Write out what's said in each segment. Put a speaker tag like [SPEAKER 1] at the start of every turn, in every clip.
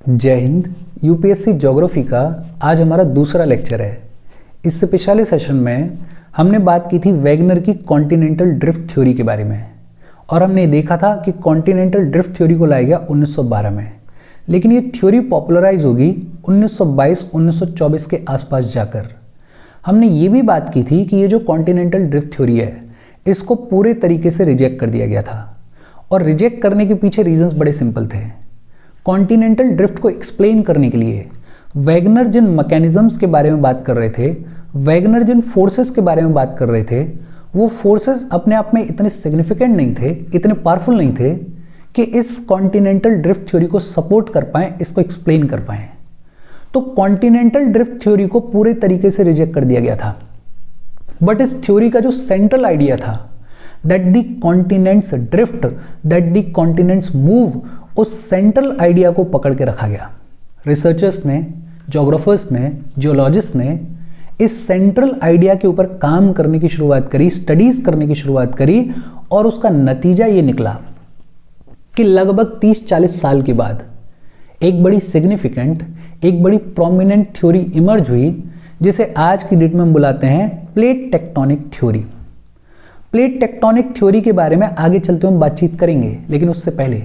[SPEAKER 1] जय Hind. UPSC geography का आज हमारा दूसरा लेक्चर है। इससे पिछले सेशन में हमने बात की थी वैगनर की कॉन्टिनेंटल ड्रिफ्ट थ्योरी के बारे में और हमने देखा था कि कॉन्टिनेंटल ड्रिफ्ट थ्योरी को लाया गया 1912 में, लेकिन ये थ्योरी पॉपुलराइज होगी 1922-1924 के आसपास जाकर। हमने ये भी बात की थी कि ये जो कॉन्टिनेंटल ड्रिफ्ट थ्योरी है इसको पूरे तरीके से रिजेक्ट कर दिया गया था और रिजेक्ट करने के पीछे रीजंस बड़े सिंपल थे। कॉन्टिनेंटल ड्रिफ्ट को एक्सप्लेन करने के लिए वैगनर जिन मैकेनिज्म्स के बारे में बात कर रहे थे, वैगनर जिन फोर्सेस के बारे में बात कर रहे थे, वो फोर्सेस अपने आप में इतने सिग्निफिकेंट नहीं थे, इतने पावरफुल नहीं थे कि इस कॉन्टिनेंटल ड्रिफ्ट थ्योरी को सपोर्ट कर पाएं, इसको एक्सप्लेन कर पाएं। तो कॉन्टिनेंटल ड्रिफ्ट थ्योरी को पूरे तरीके से रिजेक्ट कर दिया गया था। बट इस थ्योरी का जो सेंट्रल आइडिया था that the continents drift, that the continents move, उस सेंट्रल आइडिया को पकड़ के रखा गया। रिसर्चर्स ने, ज्योग्राफर्स ने, जियोलॉजिस्ट ने इस सेंट्रल आइडिया के ऊपर काम करने की शुरुआत करी, स्टडीज करने की शुरुआत करी और उसका नतीजा ये निकला कि लगभग 30-40 साल के बाद एक बड़ी सिग्निफिकेंट, एक बड़ी प्रोमिनेंट थ्योरी इमर्ज हुई जिसे आज की डेट में हम बुलाते हैं plate tectonic theory. Plate tectonic theory के बारे में आगे चलते हुए बातचीत करेंगे, लेकिन उससे पहले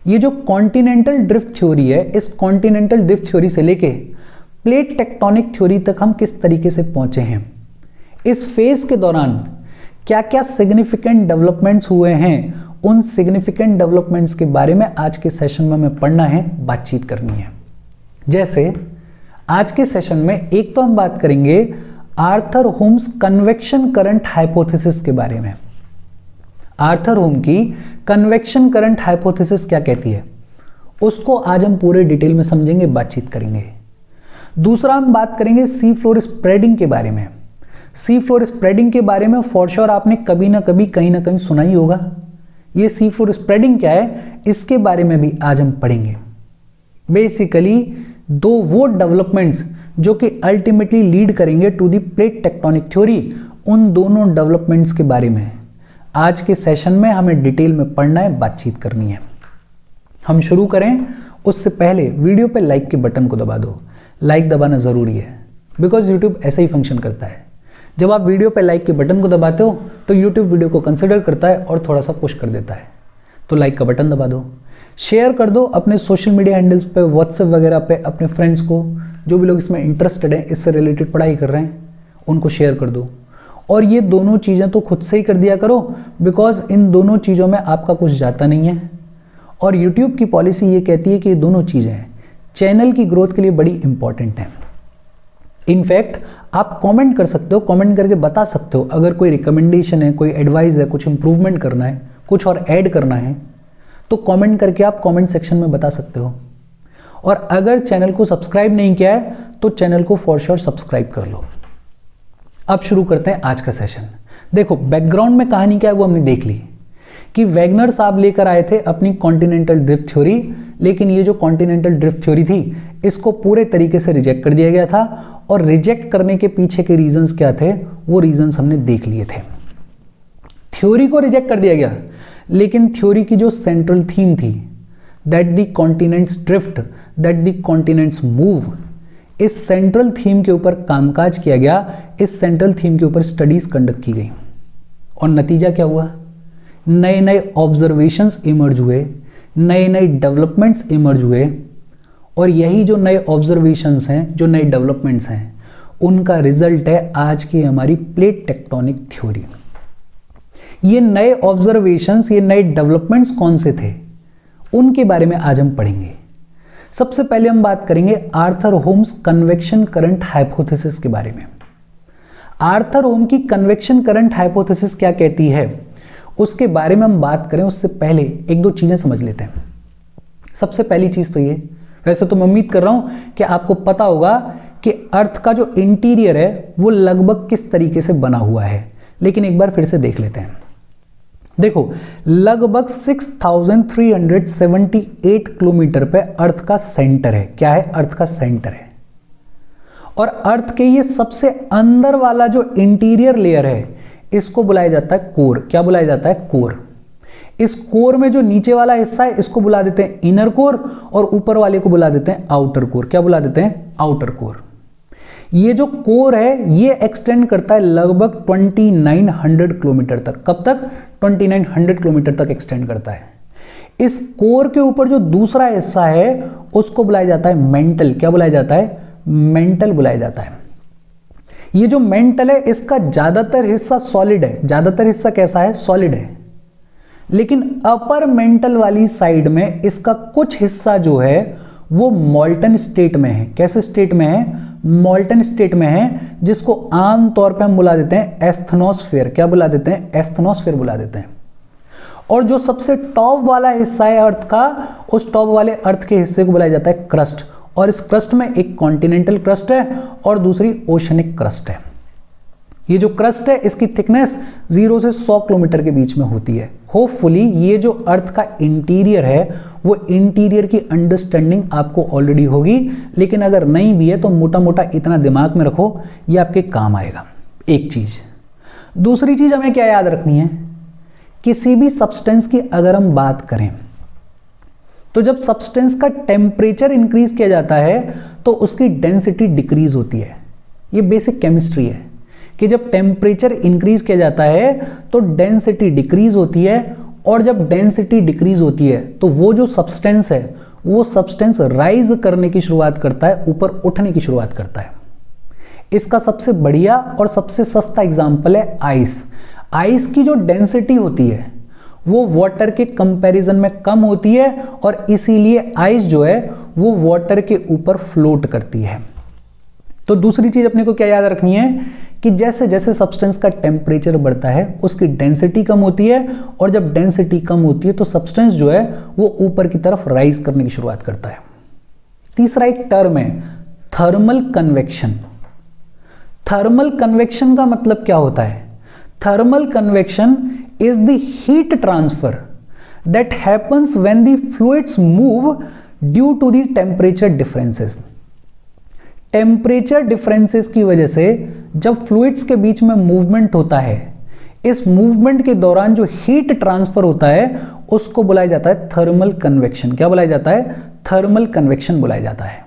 [SPEAKER 1] ये जो कॉन्टिनेंटल ड्रिफ्ट थ्योरी है, इस कॉन्टिनेंटल ड्रिफ्ट थ्योरी से लेके प्लेट टेक्टोनिक थ्योरी तक हम किस तरीके से पहुंचे हैं, इस फेज के दौरान क्या क्या सिग्निफिकेंट डेवलपमेंट्स हुए हैं, उन सिग्निफिकेंट डेवलपमेंट्स के बारे में आज के सेशन में हमें पढ़ना है, बातचीत करनी है। जैसे आज के सेशन में एक तो हम बात करेंगे Arthur Holmes convection current hypothesis के बारे में। आर्थर होम की कन्वेक्शन करंट हाइपोथेसिस क्या कहती है, उसको आज हम पूरे डिटेल में समझेंगे, बातचीत करेंगे। दूसरा हम बात करेंगे सी फ्लोर स्प्रेडिंग के बारे में। सी फ्लोर स्प्रेडिंग के बारे में फॉर श्योर आपने कभी ना कभी कहीं ना कहीं सुना ही होगा। ये सी फ्लोर स्प्रेडिंग क्या है, इसके बारे में भी आज हम पढ़ेंगे। बेसिकली दो वो डेवलपमेंट्स जो कि अल्टीमेटली लीड करेंगे to the plate tectonic theory, उन दोनों डेवलपमेंट्स के बारे में आज के सेशन में हमें डिटेल में पढ़ना है, बातचीत करनी है। हम शुरू करें उससे पहले वीडियो पे लाइक के बटन को दबा दो। लाइक दबाना ज़रूरी है बिकॉज यूट्यूब ऐसा ही फंक्शन करता है। जब आप वीडियो पे लाइक के बटन को दबाते हो तो यूट्यूब वीडियो को कंसिडर करता है और थोड़ा सा पुश कर देता है। तो लाइक का बटन दबा दो, शेयर कर दो अपने सोशल मीडिया हैंडल्स पे, व्हाट्सएप वगैरह पे अपने फ्रेंड्स को, जो भी लोग इसमें इंटरेस्टेड हैं, इससे रिलेटेड पढ़ाई कर रहे हैं, उनको शेयर कर दो। और ये दोनों चीज़ें तो खुद से ही कर दिया करो बिकॉज इन दोनों चीज़ों में आपका कुछ जाता नहीं है। और यूट्यूब की पॉलिसी ये कहती है कि ये दोनों चीज़ें चैनल की ग्रोथ के लिए बड़ी इंपॉर्टेंट हैं। इनफैक्ट आप कमेंट कर सकते हो, कमेंट करके बता सकते हो अगर कोई रिकमेंडेशन है, कोई एडवाइस है, कुछ इंप्रूवमेंट करना है, कुछ और ऐड करना है, तो कमेंट करके आप कमेंट सेक्शन में बता सकते हो। और अगर चैनल को सब्सक्राइब नहीं किया है तो चैनल को फॉर श्योर सब्सक्राइब कर लो। अब शुरू करते हैं आज का सेशन। देखो बैकग्राउंड में कहानी क्या है वो हमने देख ली कि वैगनर साहब लेकर आए थे अपनी कॉन्टिनेंटल ड्रिफ्ट थ्योरी, लेकिन ये जो कॉन्टिनेंटल ड्रिफ्ट थ्योरी थी इसको पूरे तरीके से रिजेक्ट कर दिया गया था और रिजेक्ट करने के पीछे के रीजंस क्या थे वो रीजंस हमने देख लिए थे। थ्योरी को रिजेक्ट कर दिया गया, लेकिन थ्योरी की जो सेंट्रल थीम थी that the continents drift, that the continents move, इस सेंट्रल थीम के ऊपर कामकाज किया गया, इस सेंट्रल थीम के ऊपर स्टडीज कंडक्ट की गई और नतीजा क्या हुआ, नए नए ऑब्जर्वेशंस इमर्ज हुए, नए नए डेवलपमेंट्स इमर्ज हुए और यही जो नए ऑब्जर्वेशंस हैं, जो नए डेवलपमेंट्स हैं, उनका रिजल्ट है आज की हमारी प्लेट टेक्टोनिक थ्योरी। ये नए ऑब्जर्वेशंस, ये नए डेवलपमेंट्स कौन से थे, उनके बारे में आज हम पढ़ेंगे। सबसे पहले हम बात करेंगे Arthur Holmes convection current hypothesis के बारे में। आर्थर होम की कन्वेक्शन करंट हाइपोथेसिस क्या कहती है उसके बारे में हम बात करें उससे पहले एक दो चीजें समझ लेते हैं। सबसे पहली चीज तो ये, वैसे तो मैं उम्मीद कर रहा हूं कि आपको पता होगा कि अर्थ का जो इंटीरियर है वो लगभग किस तरीके से बना हुआ है, लेकिन एक बार फिर से देख लेते हैं। देखो लगभग 6378 किलोमीटर पे अर्थ का सेंटर है। क्या है, अर्थ का सेंटर है। और अर्थ के ये सबसे अंदर वाला जो इंटीरियर लेयर है इसको बुलाया जाता है कोर। क्या बुलाया जाता है, कोर। इस कोर में जो नीचे वाला हिस्सा है इसको बुला देते हैं इनर कोर और ऊपर वाले को बुला देते हैं आउटर कोर। क्या बुला देते हैं? Outer core. ये जो कोर है ये एक्सटेंड करता है लगभग 2900 किलोमीटर तक। कब तक? 2900 किलोमीटर तक एक्सटेंड करता है। इस कोर के ऊपर जो दूसरा हिस्सा है उसको बुलाया जाता है मेंटल। क्या बुलाया जाता है? मेंटल बुलाया जाता है। ये जो मेंटल है इसका ज्यादातर हिस्सा सॉलिड है। ज्यादातर हिस्सा कैसा है? सॉलिड है। लेकिन अपर मेंटल वाली साइड में इसका कुछ हिस्सा जो है वो मॉल्टन स्टेट में है। कैसे स्टेट में है? मॉल्टन स्टेट में है, जिसको आमतौर पे हम बुला देते हैं एस्थनोस्फेयर। क्या बुला देते हैं? एस्थनोस्फेयर बुला देते हैं। और जो सबसे टॉप वाला हिस्सा है अर्थ का, उस टॉप वाले अर्थ के हिस्से को बुलाया जाता है क्रस्ट। और इस क्रस्ट में एक कॉन्टिनेंटल क्रस्ट है और दूसरी ओशनिक क्रस्ट है। ये जो क्रस्ट है इसकी थिकनेस 0 से 100 किलोमीटर के बीच में होती है। होपफुली ये जो अर्थ का इंटीरियर है वो इंटीरियर की अंडरस्टैंडिंग आपको ऑलरेडी होगी, लेकिन अगर नहीं भी है तो मोटा मोटा इतना दिमाग में रखो, ये आपके काम आएगा। एक चीज। दूसरी चीज हमें क्या याद रखनी है? किसी भी सब्सटेंस की अगर हम बात करें तो जब सब्सटेंस का टेम्परेचर इंक्रीज किया जाता है तो उसकी डेंसिटी डिक्रीज होती है। ये बेसिक केमिस्ट्री है कि जब टेम्परेचर इंक्रीज किया जाता है तो डेंसिटी डिक्रीज होती है, और जब डेंसिटी डिक्रीज होती है तो वो जो सब्सटेंस है वो सब्सटेंस राइज करने की शुरुआत करता है, ऊपर उठने की शुरुआत करता है। इसका सबसे बढ़िया और सबसे सस्ता एग्जाम्पल है आइस। आइस की जो डेंसिटी होती है वो वाटर के कंपैरिजन में कम होती है और इसीलिए आइस जो है वो वाटर के ऊपर फ्लोट करती है। तो दूसरी चीज अपने को क्या याद रखनी है कि जैसे जैसे सब्सटेंस का टेम्परेचर बढ़ता है उसकी डेंसिटी कम होती है, और जब डेंसिटी कम होती है तो सब्सटेंस जो है वो ऊपर की तरफ राइज करने की शुरुआत करता है। तीसरा एक टर्म है थर्मल कन्वेक्शन। थर्मल कन्वेक्शन का मतलब क्या होता है? Thermal convection is the heat transfer that happens when the fluids move due to the temperature differences. Temperature differences की वजह से जब फ्लूइड्स के बीच में मूवमेंट होता है, इस मूवमेंट के दौरान जो हीट ट्रांसफर होता है उसको बुलाया जाता है थर्मल कन्वेक्शन। क्या बुलाया जाता है? थर्मल कन्वेक्शन बुलाया जाता है।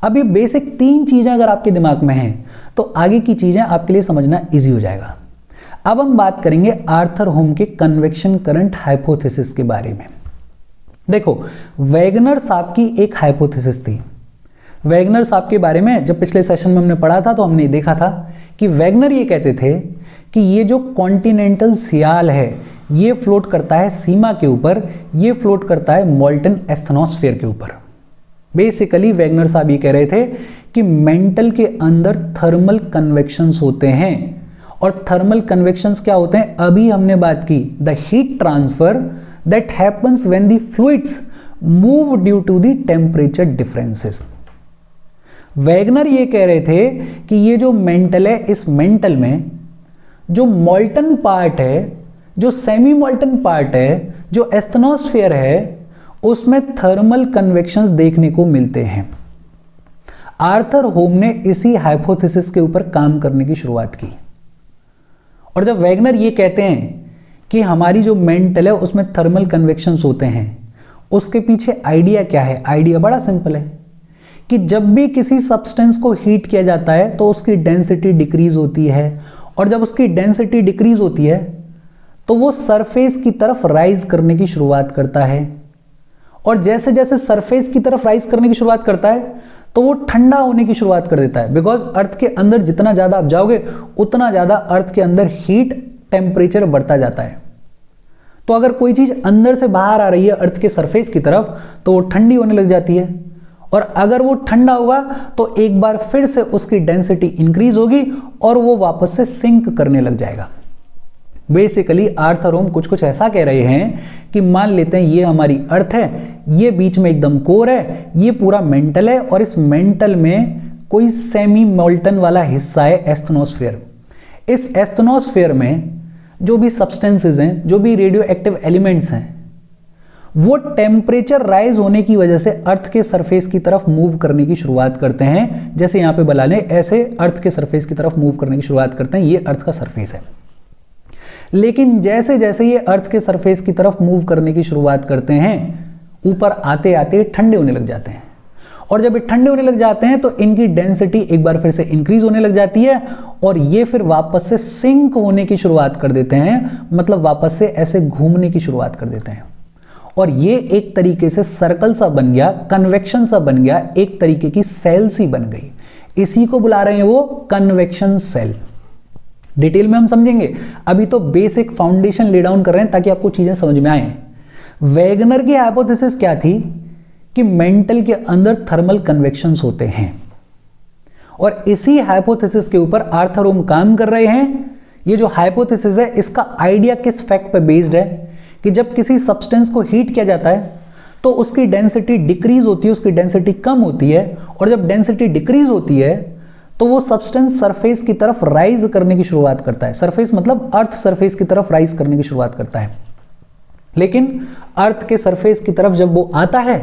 [SPEAKER 1] अब ये बेसिक 3 चीजें अगर आपके दिमाग में हैं तो आगे की चीजें आपके लिए समझना इजी हो जाएगा। अब हम बात करेंगे आर्थर होम के कन्वेक्शन करंट हाइपोथेसिस के बारे में। देखो, वैगनर साहब की एक हाइपोथेसिस थी। वैगनर साहब के बारे में जब पिछले सेशन में हमने पढ़ा था तो हमने देखा था कि वैगनर ये कहते थे कि ये जो कॉन्टिनेंटल सियाल है ये फ्लोट करता है सीमा के ऊपर, ये फ्लोट करता है मॉल्टन एस्थनोस्फेयर के ऊपर। बेसिकली वैगनर साहब ये कह रहे थे कि मेंटल के अंदर थर्मल कन्वेक्शंस होते हैं, और थर्मल कन्वेक्शंस क्या होते हैं? अभी हमने बात की, the heat transfer that happens when the fluids move due to the temperature differences. Wegener ये कह रहे थे कि ये जो मेंटल है, इस मेंटल में जो मॉल्टन पार्ट है, जो सेमी मॉल्टन पार्ट है, जो एस्थनोस्फेयर है, उसमें थर्मल कन्वेक्शंस देखने को मिलते हैं। आर्थर होम ने इसी हाइपोथेसिस के ऊपर काम करने की शुरुआत की। और जब वैगनर ये कहते हैं कि हमारी जो मेंटल है उसमें थर्मल कन्वेक्शंस होते हैं, उसके पीछे आइडिया क्या है? आइडिया बड़ा सिंपल है कि जब भी किसी सब्सटेंस को हीट किया जाता है तो उसकी डेंसिटी डिक्रीज होती है, और जब उसकी डेंसिटी डिक्रीज होती है तो वो सरफेस की तरफ राइज करने की शुरुआत करता है, और जैसे जैसे सरफेस की तरफ राइज करने की शुरुआत करता है तो वो ठंडा होने की शुरुआत कर देता है। बिकॉज अर्थ के अंदर जितना ज़्यादा आप जाओगे उतना ज़्यादा अर्थ के अंदर हीट टेम्परेचर बढ़ता जाता है। तो अगर कोई चीज़ अंदर से बाहर आ रही है अर्थ के सरफेस की तरफ तो वो ठंडी होने लग जाती है, और अगर वो ठंडा होगा तो एक बार फिर से उसकी डेंसिटी इंक्रीज होगी और वो वापस से सिंक करने लग जाएगा। बेसिकली आर्थर होम कुछ ऐसा कह रहे हैं कि मान लेते हैं ये हमारी अर्थ है, ये बीच में एकदम कोर है, ये पूरा मेंटल है, और इस मेंटल में कोई सेमी मोल्टन वाला हिस्सा है एस्थनोस्फेयर। इस एस्थनोस्फेयर में जो भी सब्सटेंसेस हैं, जो भी रेडियो एक्टिव एलिमेंट्स हैं, वो टेम्परेचर राइज होने की वजह से अर्थ के सरफेस की तरफ मूव करने की शुरुआत करते हैं। जैसे यहां पे बना लें, ऐसे अर्थ के सरफेस की तरफ मूव करने की शुरुआत करते हैं। ये अर्थ का सरफेस है। लेकिन जैसे जैसे ये अर्थ के सरफेस की तरफ मूव करने की शुरुआत करते हैं, ऊपर आते आते ठंडे होने लग जाते हैं। और जब ये ठंडे होने लग जाते हैं तो इनकी डेंसिटी एक बार फिर से इंक्रीज होने लग जाती है और ये फिर वापस से सिंक होने की शुरुआत कर देते हैं, मतलब वापस से ऐसे घूमने की शुरुआत कर देते हैं। और ये एक तरीके से सर्कल सा बन गया, कन्वेक्शन सा बन गया, एक तरीके की सेल सी बन गई। इसी को बुला रहे हैं वो कन्वेक्शन सेल। डिटेल में हम समझेंगे, अभी तो बेसिक फाउंडेशन ले डाउन कर रहे हैं ताकि आपको चीजें समझ में आए। वेगनर की हाइपोथेसिस क्या थी कि मेंटल के अंदर थर्मल कन्वेक्शंस होते हैं, और इसी हाइपोथेसिस के ऊपर आर्थर होम काम कर रहे हैं। ये जो हाइपोथेसिस है, इसका आइडिया किस फैक्ट पे बेस्ड है कि जब किसी सब्सटेंस को हीट किया जाता है तो उसकी डेंसिटी डिक्रीज होती है, उसकी डेंसिटी कम होती है, और जब डेंसिटी डिक्रीज होती है तो वो सब्सटेंस सरफेस की तरफ राइज करने की शुरुआत करता है। सरफेस मतलब अर्थ सरफेस की तरफ राइज करने की शुरुआत करता है। लेकिन अर्थ के सरफेस की तरफ जब वो आता है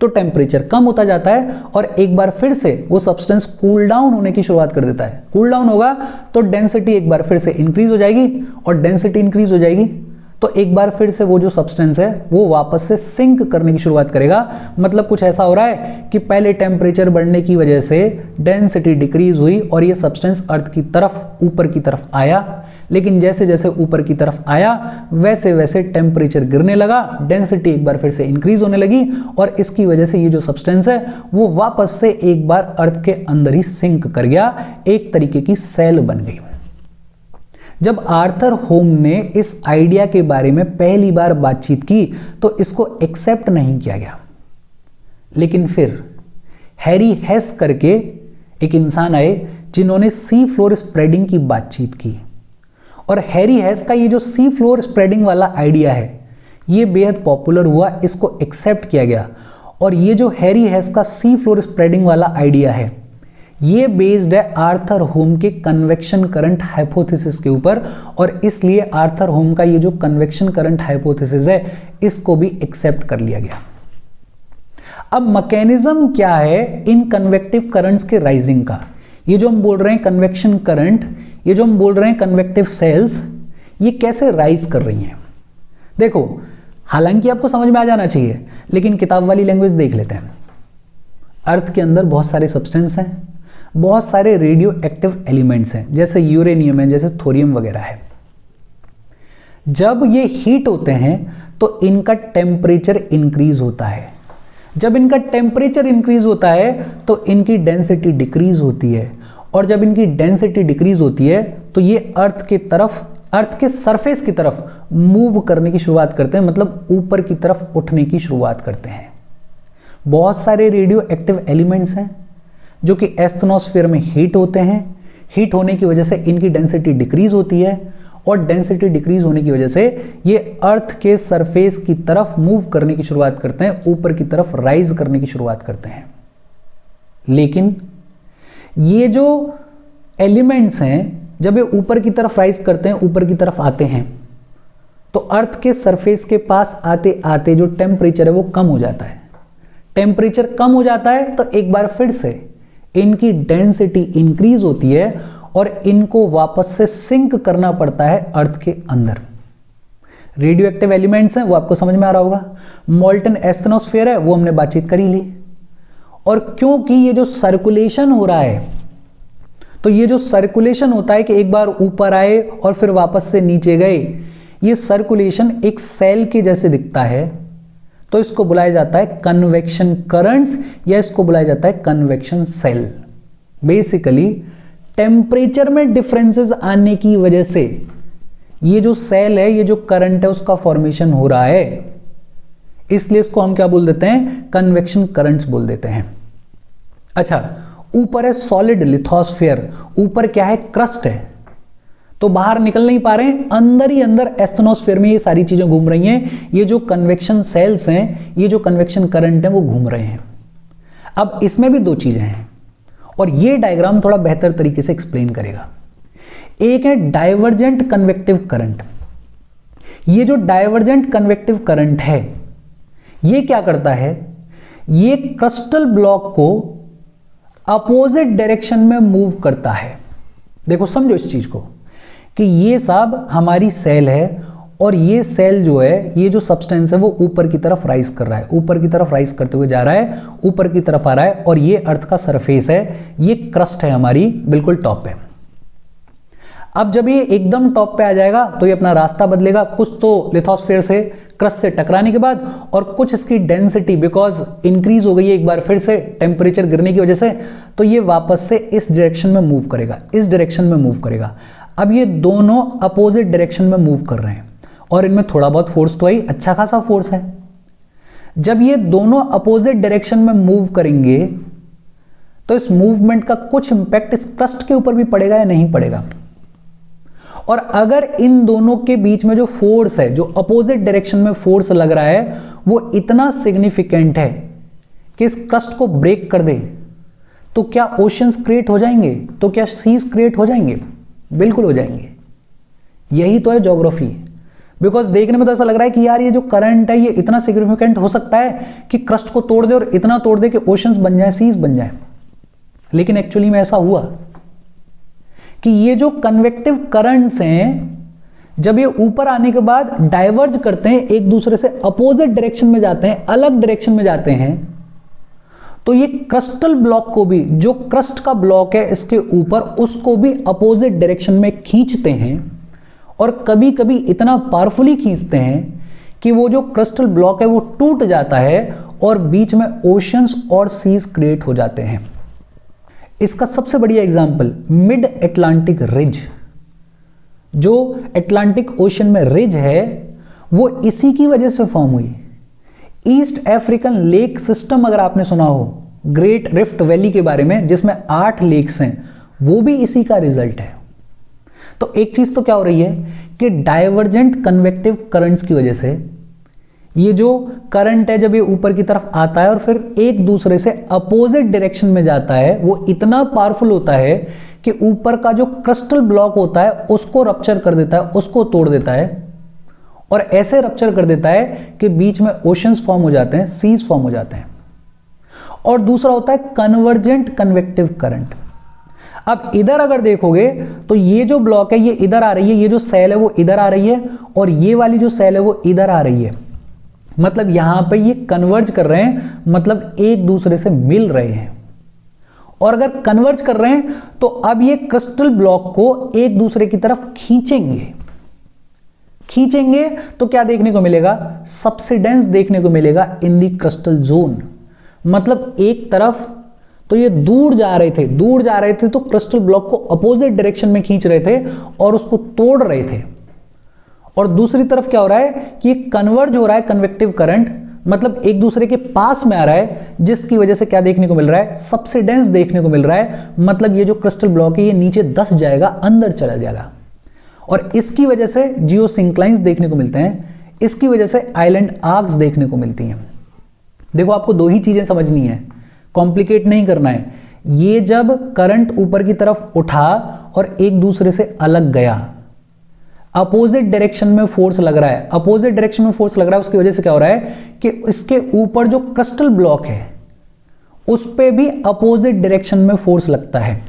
[SPEAKER 1] तो टेम्परेचर कम होता जाता है और एक बार फिर से वो सब्सटेंस कूल डाउन होने की शुरुआत कर देता है। कूल डाउन होगा तो डेंसिटी एक बार फिर से इंक्रीज हो जाएगी, और डेंसिटी इंक्रीज हो जाएगी तो एक बार फिर से वो जो सब्सटेंस है वो वापस से सिंक करने की शुरुआत करेगा। मतलब कुछ ऐसा हो रहा है कि पहले टेम्परेचर बढ़ने की वजह से डेंसिटी डिक्रीज हुई और ये सब्सटेंस अर्थ की तरफ ऊपर की तरफ आया, लेकिन जैसे जैसे ऊपर की तरफ आया वैसे वैसे टेम्परेचर गिरने लगा, डेंसिटी एक बार फिर से इंक्रीज होने लगी, और इसकी वजह से ये जो सब्सटेंस है वो वापस से एक बार अर्थ के अंदर ही सिंक कर गया, एक तरीके की सेल बन गई। जब आर्थर होम ने इस आइडिया के बारे में पहली बार बातचीत की तो इसको एक्सेप्ट नहीं किया गया, लेकिन फिर हैरी हेस करके एक इंसान आए जिन्होंने सी फ्लोर स्प्रेडिंग की बातचीत की, और हैरी हेस का ये जो सी फ्लोर स्प्रेडिंग वाला आइडिया है ये बेहद पॉपुलर हुआ, इसको एक्सेप्ट किया गया। और ये जो हैरी हेस का सी फ्लोर स्प्रेडिंग वाला आइडिया है ये बेस्ड है आर्थर होम के कन्वेक्शन करंट हाइपोथेसिस के ऊपर, और इसलिए आर्थर होम का ये जो कन्वेक्शन करंट हाइपोथेसिस है इसको भी एक्सेप्ट कर लिया गया। अब मैकेनिज्म क्या है इन कन्वेक्टिव करंट्स के राइजिंग का? ये जो हम बोल रहे हैं कन्वेक्शन करंट, ये जो हम बोल रहे हैं कन्वेक्टिव सेल्स, ये कैसे राइज कर रही हैं? देखो, हालांकि आपको समझ में आ जाना चाहिए, लेकिन किताब वाली लैंग्वेज देख लेते हैं। अर्थ के अंदर बहुत सारे सब्सटेंस हैं, बहुत सारे रेडियो एक्टिव एलिमेंट्स हैं, जैसे यूरेनियम है, जैसे थोरियम वगैरह है। जब ये हीट होते हैं तो इनका टेम्परेचर इंक्रीज होता है। जब इनका टेम्परेचर इंक्रीज होता है तो इनकी डेंसिटी डिक्रीज होती है, और जब इनकी डेंसिटी डिक्रीज होती है तो ये अर्थ के तरफ, अर्थ के सरफेस की तरफ मूव करने की शुरुआत करते हैं, मतलब ऊपर की तरफ उठने की शुरुआत करते हैं। बहुत सारे रेडियो एक्टिव एलिमेंट्स हैं जो कि एस्थनोस्फीयर में हीट होते हैं। हीट होने की वजह से इनकी डेंसिटी डिक्रीज होती है, और डेंसिटी डिक्रीज होने की वजह से ये अर्थ के सरफेस की तरफ मूव करने की शुरुआत करते हैं, ऊपर की तरफ राइज करने की शुरुआत करते हैं। लेकिन ये जो एलिमेंट्स हैं जब ये ऊपर की तरफ राइज करते हैं, ऊपर की तरफ आते हैं, तो अर्थ के सरफेस के पास आते आते जो टेम्परेचर है वो कम हो जाता है। टेम्परेचर कम हो जाता है तो एक बार फिर से इनकी डेंसिटी इंक्रीज होती है और इनको वापस से सिंक करना पड़ता है अर्थ के अंदर। रेडियो एक्टिव एलिमेंट्स हैं वो आपको समझ में आ रहा होगा। मोल्टन एस्थनोस्फीयर है वो हमने बातचीत कर ही ली। और क्योंकि ये जो सर्कुलेशन हो रहा है, तो ये जो सर्कुलेशन होता है कि एक बार ऊपर आए और फिर वापस से नीचे गए, ये सर्कुलेशन एक सेल के जैसे दिखता है, तो इसको बुलाया जाता है कन्वेक्शन करंट्स, या इसको बुलाया जाता है कन्वेक्शन सेल। बेसिकली टेम्परेचर में डिफरेंसेस आने की वजह से ये जो सेल है, ये जो करंट है, उसका फॉर्मेशन हो रहा है, इसलिए इसको हम क्या बोल देते हैं? कन्वेक्शन करंट्स बोल देते हैं। अच्छा, ऊपर है सॉलिड लिथोस्फीयर, ऊपर क्या है? क्रस्ट है, तो बाहर निकल नहीं पा रहे हैं, अंदर ही अंदर एस्थनोस्फीयर में ये सारी चीजें घूम रही हैं। ये जो कन्वेक्शन सेल्स हैं, ये जो कन्वेक्शन करंट है वो घूम रहे हैं। अब इसमें भी दो चीजें हैं और ये डायग्राम थोड़ा बेहतर तरीके से एक्सप्लेन करेगा। एक है डाइवर्जेंट कन्वेक्टिव करंट। ये जो डाइवर्जेंट कन्वेक्टिव करंट है ये क्या करता है? ये क्रिस्टल ब्लॉक को अपोजिट डायरेक्शन में मूव करता है। देखो, समझो इस चीज को कि ये सब हमारी सेल है और ये सेल जो है, ये जो सब्सटेंस है वो ऊपर की तरफ राइज कर रहा है, ऊपर की तरफ राइज करते हुए जा रहा है, ऊपर की तरफ आ रहा है, और ये अर्थ का सरफेस है, ये क्रस्ट है हमारी बिल्कुल टॉप पे। अब जब ये एकदम टॉप पे आ जाएगा तो ये अपना रास्ता बदलेगा, कुछ तो लिथोस्फीयर से क्रस्ट से टकराने के बाद, और कुछ इसकी डेंसिटी बिकॉज इंक्रीज हो गई है एक बार फिर से टेम्परेचर गिरने की वजह से, तो ये वापस से इस डायरेक्शन में मूव करेगा, इस डायरेक्शन में मूव करेगा। अब ये दोनों अपोजिट डायरेक्शन में मूव कर रहे हैं और इनमें थोड़ा बहुत फोर्स तो है, अच्छा खासा फोर्स है। जब ये दोनों अपोजिट डायरेक्शन में मूव करेंगे तो इस मूवमेंट का कुछ इंपैक्ट इस क्रस्ट के ऊपर भी पड़ेगा या नहीं पड़ेगा। और अगर इन दोनों के बीच में जो फोर्स है, जो अपोजिट डायरेक्शन में फोर्स लग रहा है, वो इतना सिग्निफिकेंट है कि इस क्रस्ट को ब्रेक कर दे, तो क्या ओशंस क्रिएट हो जाएंगे, तो क्या सीज क्रिएट हो जाएंगे? बिल्कुल हो जाएंगे। यही तो है ज्योग्राफी। बिकॉज देखने में तो ऐसा लग रहा है कि यार ये जो करंट है ये इतना सिग्निफिकेंट हो सकता है कि क्रस्ट को तोड़ दे और इतना तोड़ दे कि ओशंस बन जाए, सीज बन जाए। लेकिन एक्चुअली में ऐसा हुआ कि ये जो कन्वेक्टिव करंट्स हैं, जब ये ऊपर आने के बाद डाइवर्ज करते हैं, एक दूसरे से अपोजिट डायरेक्शन में जाते हैं, अलग डायरेक्शन में जाते हैं, तो ये क्रस्टल ब्लॉक को भी, जो क्रस्ट का ब्लॉक है इसके ऊपर, उसको भी अपोजिट डायरेक्शन में खींचते हैं। और कभी कभी इतना पावरफुली खींचते हैं कि वो जो क्रिस्टल ब्लॉक है वो टूट जाता है और बीच में ओशंस और सीज क्रिएट हो जाते हैं। इसका सबसे बढ़िया एग्जांपल मिड अटलांटिक रिज, जो अटलांटिक ओशन में रिज है वो इसी की वजह से फॉर्म हुई। ईस्ट अफ्रीकन लेक सिस्टम अगर आपने सुना हो, ग्रेट रिफ्ट वैली के बारे में, जिसमें 8 लेक्स हैं, वो भी इसी का रिजल्ट है। तो एक चीज तो क्या हो रही है कि डाइवर्जेंट कन्वेक्टिव करंट्स की वजह से ये जो करंट है जब ये ऊपर की तरफ आता है और फिर एक दूसरे से अपोजिट डायरेक्शन में जाता है, वो इतना पावरफुल होता है कि ऊपर का जो क्रिस्टल ब्लॉक होता है उसको रप्चर कर देता है, उसको तोड़ देता है, और ऐसे रप्चर कर देता है कि बीच में ओशंस फॉर्म हो जाते हैं, सीज फॉर्म हो जाते हैं। और दूसरा होता है कन्वर्जेंट कन्वेक्टिव करंट। अब इधर अगर देखोगे तो ये जो ब्लॉक है ये इधर आ रही है, ये जो सेल है वो इधर आ रही है, और ये वाली जो सेल है वो इधर आ रही है। मतलब यहां पे ये कन्वर्ज कर रहे हैं, मतलब एक दूसरे से मिल रहे हैं। और अगर कन्वर्ज कर रहे हैं तो अब ये क्रिस्टल ब्लॉक को एक दूसरे की तरफ खींचेंगे। तो क्या देखने को मिलेगा? सब्सिडेंस देखने को मिलेगा इन दी क्रिस्टल जोन। मतलब एक तरफ तो ये दूर जा रहे थे तो क्रिस्टल ब्लॉक को अपोजिट डायरेक्शन में खींच रहे थे और उसको तोड़ रहे थे, और दूसरी तरफ क्या हो रहा है कि कन्वर्ज हो रहा है कन्वेक्टिव करंट, मतलब एक दूसरे के पास में आ रहा है, जिसकी वजह से क्या देखने को मिल रहा है? सब्सिडेंस देखने को मिल रहा है। मतलब ये जो क्रिस्टल ब्लॉक है ये नीचे धंस जाएगा, अंदर चला जाएगा, और इसकी वजह से जियोसिंक्लाइंस देखने को मिलते हैं, इसकी वजह से आइलैंड आर्क्स देखने को मिलती हैं। देखो आपको 2 ही चीजें समझनी है, कॉम्प्लिकेट नहीं करना है। ये जब करंट ऊपर की तरफ उठा और एक दूसरे से अलग गया, अपोजिट डायरेक्शन में फोर्स लग रहा है, उसकी वजह से क्या हो रहा है कि इसके ऊपर जो क्रिस्टल ब्लॉक है उस पे भी अपोजिट डायरेक्शन में फोर्स लगता है,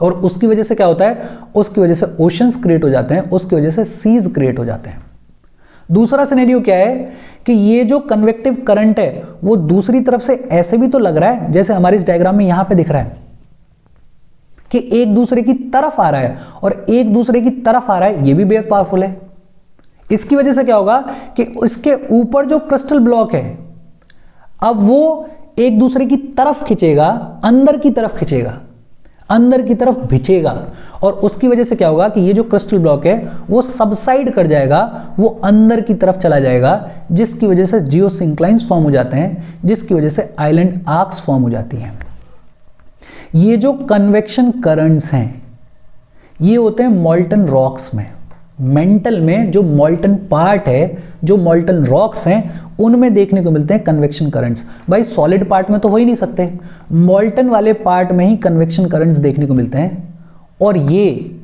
[SPEAKER 1] और उसकी वजह से क्या होता है? उसकी वजह से ओशंस क्रिएट हो जाते हैं, उसकी वजह से सीज क्रिएट हो जाते हैं। दूसरा सिनेरियो क्या है कि ये जो कन्वेक्टिव करंट है वो दूसरी तरफ से ऐसे भी तो लग रहा है, जैसे हमारे इस डायग्राम में यहां पे दिख रहा है कि एक दूसरे की तरफ आ रहा है, और एक दूसरे की तरफ आ रहा है, ये भी बेहद पावरफुल है। इसकी वजह से क्या होगा कि इसके ऊपर जो क्रिस्टल ब्लॉक है अब वो एक दूसरे की तरफ खींचेगा, अंदर की तरफ खींचेगा, अंदर की तरफ भिचेगा, और उसकी वजह से क्या होगा कि ये जो क्रिस्टल ब्लॉक है वो सबसाइड कर जाएगा, वो अंदर की तरफ चला जाएगा, जिसकी वजह से जियोसिंक्लाइंस फॉर्म हो जाते हैं, जिसकी वजह से आइलैंड आर्क्स फॉर्म हो जाती हैं। ये जो कन्वेक्शन करंट्स हैं ये होते हैं मॉल्टन रॉक्स में। मेंटल में जो मॉल्टन पार्ट है, जो मॉल्टन रॉक्स हैं, उनमें देखने को मिलते हैं कन्वेक्शन करंट्स। भाई सॉलिड पार्ट में तो हो ही नहीं सकते, मॉल्टन वाले पार्ट में ही कन्वेक्शन करंट्स देखने को मिलते हैं। और ये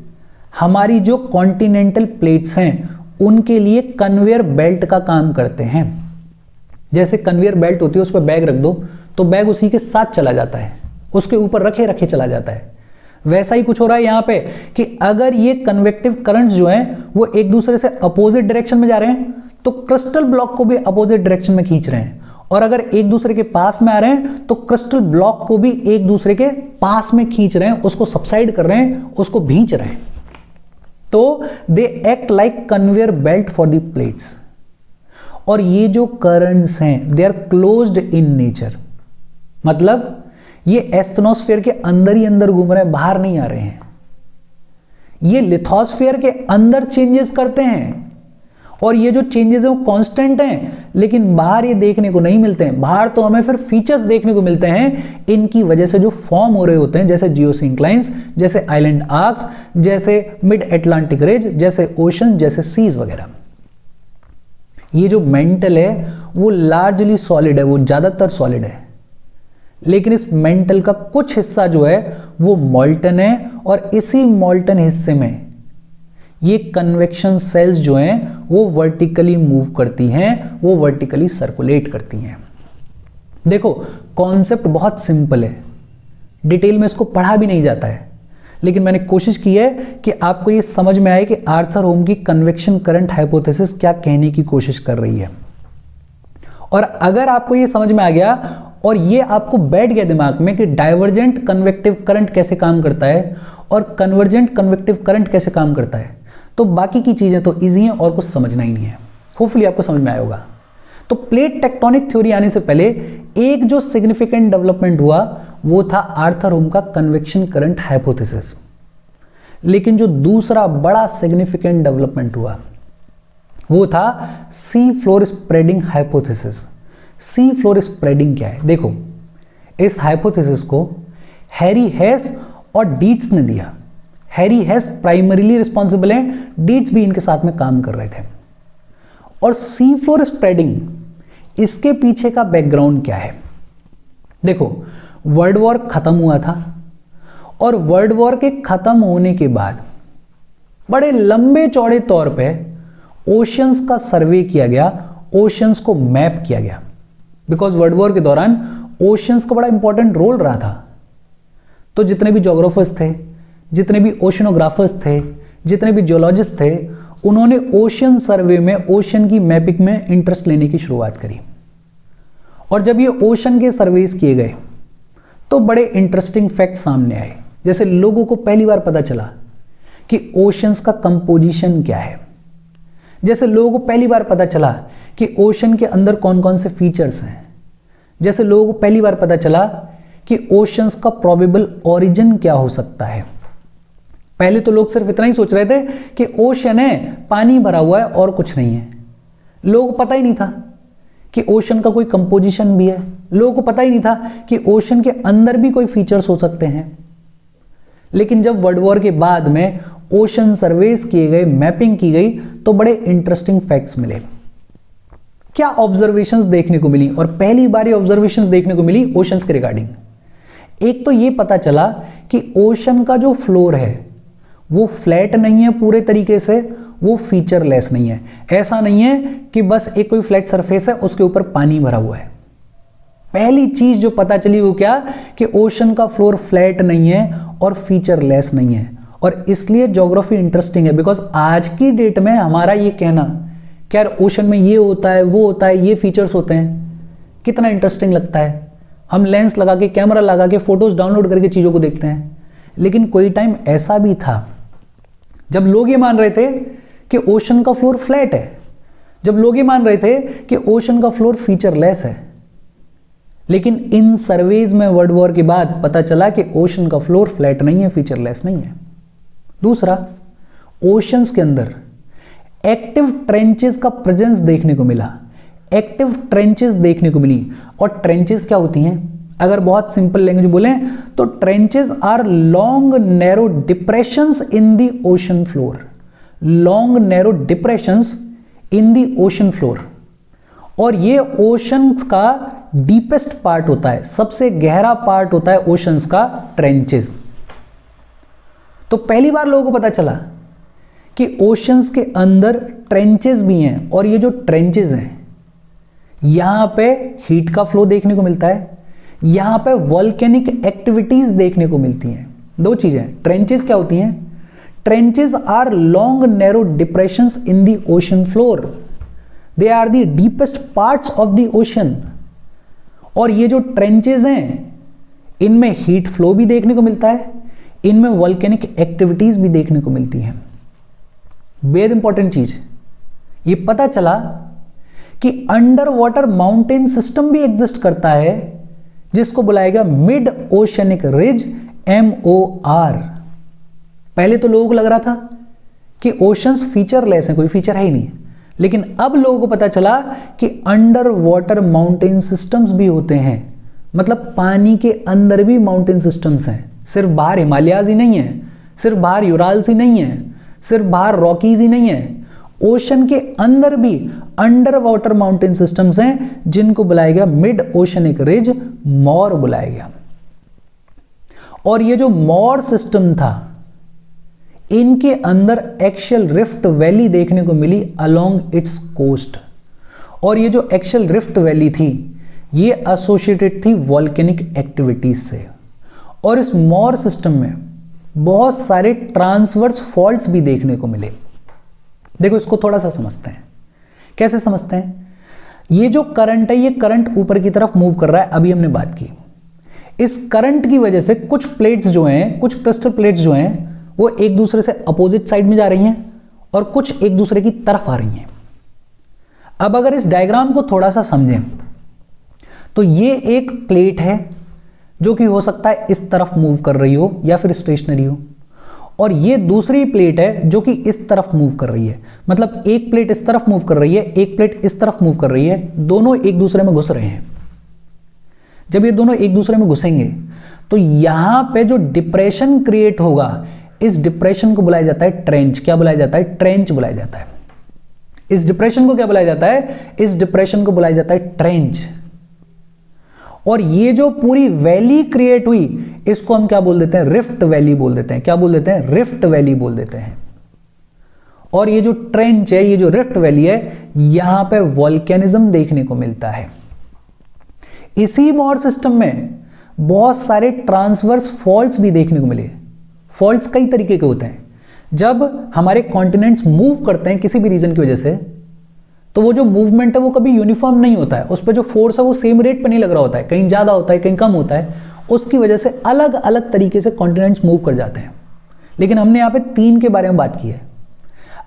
[SPEAKER 1] हमारी जो कॉन्टिनेंटल प्लेट्स हैं उनके लिए कन्वेयर बेल्ट का काम करते हैं। जैसे कन्वेयर बेल्ट होती है, उस पर बैग रख दो तो बैग उसी के साथ चला जाता है, उसके ऊपर रखे रखे चला जाता है। वैसा ही कुछ हो रहा है यहाँ पे कि अगर ये कन्वेक्टिव करंट्स जो हैं वो एक दूसरे से अपोजिट डायरेक्शन में जा रहे हैं तो क्रिस्टल ब्लॉक को भी अपोजिट डायरेक्शन में खींच रहे हैं, और अगर एक दूसरे के पास में आ रहे हैं तो क्रिस्टल ब्लॉक को भी एक दूसरे के पास में खींच रहे हैं, उसको सबसाइड कर रहे हैं, उसको भींच रहे हैं। तो they act like conveyor belt for the plates. और ये जो करंट्स हैं they are closed in nature, मतलब ये एस्थनोस्फेयर के अंदर ही अंदर घूम रहे हैं, बाहर नहीं आ रहे हैं। ये लिथोस्फेयर के अंदर चेंजेस करते हैं, और ये जो चेंजेस हैं वो कांस्टेंट हैं, लेकिन बाहर ये देखने को नहीं मिलते हैं। बाहर तो हमें फिर फीचर्स देखने को मिलते हैं इनकी वजह से जो फॉर्म हो रहे होते हैं, जैसे जियोसिंक्लाइंस, जैसे आइलैंड आर्क्स, जैसे मिड अटलांटिक रिज, जैसे ओशन, जैसे सीज वगैरह। ये जो मेंटल है वो लार्जली सॉलिड है, वो ज्यादातर सॉलिड है, लेकिन इस मेंटल का कुछ हिस्सा जो है वो मॉल्टन है, और इसी मॉल्टन हिस्से में ये कन्वेक्शन सेल्स जो हैं वो वर्टिकली मूव करती हैं, वो वर्टिकली सर्कुलेट करती हैं। देखो कॉन्सेप्ट बहुत सिंपल है, डिटेल में इसको पढ़ा भी नहीं जाता है, लेकिन मैंने कोशिश की है कि आपको ये समझ में आए कि आर्थर होम की कन्वेक्शन करंट हाइपोथेसिस क्या कहने की कोशिश कर रही है। और अगर आपको ये समझ में आ गया और ये आपको बैठ गया दिमाग में कि डाइवर्जेंट कन्वेक्टिव करंट कैसे काम करता है और कन्वर्जेंट कन्वेक्टिव करंट कैसे काम करता है, तो बाकी की चीजें तो इजी हैं और कुछ समझना ही नहीं है। होपफुली आपको समझ में आया होगा। तो प्लेट टेक्टोनिक थ्योरी आने से पहले एक जो सिग्निफिकेंट डेवलपमेंट हुआ वो था आर्थर होम का कन्वेक्शन करंट हाइपोथेसिस। लेकिन जो दूसरा बड़ा सिग्निफिकेंट डेवलपमेंट हुआ वो था sea floor spreading hypothesis. Sea floor spreading क्या है? देखो, इस हाइपोथेसिस को हैरी हेस और डीट्स ने दिया। हैरी हेस प्राइमरीली रिस्पॉन्सिबल है, डीट्स भी इनके साथ में काम कर रहे थे। और सी फ्लोर स्प्रेडिंग, इसके पीछे का बैकग्राउंड क्या है? देखो, वर्ल्ड वॉर खत्म हुआ था, और वर्ल्ड वॉर के खत्म होने के बाद बड़े लंबे चौड़े तौर पे ओशियंस का सर्वे किया गया, ओशियंस को मैप किया गया, बिकॉज वर्ल्ड वॉर के दौरान ओशियंस का बड़ा इंपॉर्टेंट रोल रहा था। तो जितने भी जोग्राफर्स थे, जितने भी ओशनोग्राफर्स थे, जितने भी जियोलॉजिस्ट थे, उन्होंने ओशियन सर्वे में, ओशियन की मैपिंग में इंटरेस्ट लेने की शुरुआत करी। और जब ये ओशन के सर्वेस किए गए तो बड़े इंटरेस्टिंग फैक्ट सामने आए। जैसे लोगों को पहली बार पता चला कि ओशंस का कंपोजिशन क्या है। जैसे लोगों को पहली बार पता चला कि ओशन के अंदर कौन कौन से फीचर्स हैं। जैसे लोगों को पहली बार पता चला कि ओशंस का प्रोबेबल ओरिजिन क्या हो सकता है। पहले तो लोग सिर्फ इतना ही सोच रहे थे कि ओशन है, पानी भरा हुआ है और कुछ नहीं है। लोगों को पता ही नहीं था कि ओशन का कोई कंपोजिशन भी है। लोगों को पता ही नहीं था कि ओशन के अंदर भी कोई फीचर्स हो सकते हैं। लेकिन जब वर्ल्ड वॉर के बाद में ओशन सर्वेस किए गए, मैपिंग की गई, तो बड़े इंटरेस्टिंग फैक्ट्स मिले। क्या ऑब्जर्वेशंस देखने को मिली, और पहली बार ये ऑब्जर्वेशंस देखने को मिली ओशंस के रिगार्डिंग। एक तो ये पता चला कि ओशन का जो फ्लोर है वो फ्लैट नहीं है पूरे तरीके से, वो फीचरलेस नहीं है। ऐसा नहीं है कि बस एक कोई फ्लैट सरफेस है उसके ऊपर पानी भरा हुआ है। पहली चीज जो पता चली वो क्या कि ओशन का फ्लोर फ्लैट नहीं है और फीचरलेस नहीं है। और इसलिए ज्योग्राफी इंटरेस्टिंग है, बिकॉज आज की डेट में हमारा ये कहना कि यार ओशन में ये होता है, वो होता है, ये फीचर्स होते हैं, कितना इंटरेस्टिंग लगता है। हम लेंस लगा के, कैमरा लगा के, फोटोज डाउनलोड करके चीजों को देखते हैं। लेकिन कोई टाइम ऐसा भी था जब लोग ये मान रहे थे कि ओशन का फ्लोर फ्लैट है, जब लोग ये मान रहे थे कि ओशन का फ्लोर फीचरलेस है। लेकिन इन सर्वेज में वर्ल्ड वॉर के बाद पता चला कि ओशन का फ्लोर फ्लैट नहीं है, फीचरलेस नहीं है। दूसरा, ओशंस के अंदर एक्टिव ट्रेंचेस का प्रेजेंस देखने को मिला। एक्टिव ट्रेंचेस देखने को मिली। और ट्रेंचेस क्या होती हैं? अगर बहुत सिंपल लैंग्वेज बोलें तो trenches are long narrow depressions in the ocean floor. Long narrow depressions in the ocean floor. और ये ओशन का डीपेस्ट पार्ट होता है, सबसे गहरा पार्ट होता है ओशंस का ट्रेंचेस। तो पहली बार लोगों को पता चला कि ओशंस के अंदर ट्रेंचेस भी हैं। और ये जो ट्रेंचेस हैं, यहां पे हीट का फ्लो देखने को मिलता है, यहां पे वॉल्केनिक एक्टिविटीज देखने को मिलती हैं। दो चीजें, ट्रेंचेस क्या होती हैं? Trenches are long narrow depressions in the ocean floor, they are the deepest parts of the ocean. और ये जो ट्रेंचेस हैं इनमें हीट फ्लो भी देखने को मिलता है, इनमें वॉल्केनिक एक्टिविटीज भी देखने को मिलती हैं। बेहद इंपॉर्टेंट चीज ये पता चला कि अंडर वाटर माउंटेन सिस्टम भी एग्जिस्ट करता है जिसको बुलाएगा मिड ओशनिक रिज, MOR। पहले तो लोगों को लग रहा था कि ओशंस फीचरलेस हैं, कोई फीचर है ही नहीं, लेकिन अब लोगों को पता चला कि अंडर वाटर माउंटेन सिस्टम्स भी होते हैं। मतलब पानी के अंदर भी माउंटेन सिस्टम्स हैं, सिर्फ बाहर हिमालयाज ही नहीं है, सिर्फ बाहर यूराल्स ही नहीं है, सिर्फ बाहर रॉकीज ही नहीं है, ओशन के अंदर भी अंडर वाटर माउंटेन सिस्टम्स हैं जिनको बुलाया गया मिड ओशनिक रिज, MOR बुलाया गया। और ये जो MOR सिस्टम था इनके अंदर एक्शियल रिफ्ट वैली देखने को मिली अलोंग इट्स कोस्ट। और ये जो एक्शियल रिफ्ट वैली थी ये एसोसिएटेड थी वॉल्केनिक एक्टिविटीज से। और इस MOR सिस्टम में बहुत सारे ट्रांसवर्स फॉल्ट्स भी देखने को मिले। देखो इसको थोड़ा सा समझते हैं। कैसे समझते हैं? ये जो करंट है ये करंट ऊपर की तरफ मूव कर रहा है, अभी हमने बात की। इस करंट की वजह से कुछ प्लेट्स जो हैं, कुछ क्रिस्टल प्लेट्स जो हैं वो एक दूसरे से अपोजिट साइड में जा रही हैं और कुछ एक दूसरे की तरफ आ रही हैं। अब अगर इस डायग्राम को थोड़ा सा समझें तो ये एक प्लेट है जो कि हो सकता है इस तरफ मूव कर रही हो या फिर स्टेशनरी हो, और ये दूसरी प्लेट है जो कि इस तरफ मूव कर रही है। मतलब एक प्लेट इस तरफ मूव कर रही है, एक प्लेट इस तरफ मूव कर रही है, दोनों एक दूसरे में घुस रहे हैं। जब ये दोनों एक दूसरे में घुसेंगे तो यहां पे जो डिप्रेशन क्रिएट होगा इस डिप्रेशन को बुलाया जाता है ट्रेंच। क्या बुलाया जाता है? ट्रेंच बुलाया जाता है। इस डिप्रेशन को क्या बुलाया जाता है? इस डिप्रेशन को बुलाया जाता है ट्रेंच। और ये जो पूरी वैली क्रिएट हुई इसको हम क्या बोल देते हैं? रिफ्ट वैली बोल देते हैं। क्या बोल देते हैं? रिफ्ट वैली बोल देते हैं। और ये जो ट्रेंच है, ये जो रिफ्ट वैली है, यहां पे वॉल्केनिज्म देखने को मिलता है। इसी MOR सिस्टम में बहुत सारे ट्रांसवर्स फॉल्ट्स भी देखने को मिले। फॉल्ट्स कई तरीके के होते हैं। जब हमारे कॉन्टिनेंट्स मूव करते हैं किसी भी रीजन की वजह से तो वो जो मूवमेंट है वो कभी यूनिफॉर्म नहीं होता है, उस पर जो फोर्स है वो सेम रेट पे नहीं लग रहा होता है, कहीं ज़्यादा होता है कहीं कम होता है। उसकी वजह से अलग अलग तरीके से कॉन्टिनेंट्स मूव कर जाते हैं। लेकिन हमने यहाँ पे 3 के बारे में बात की है।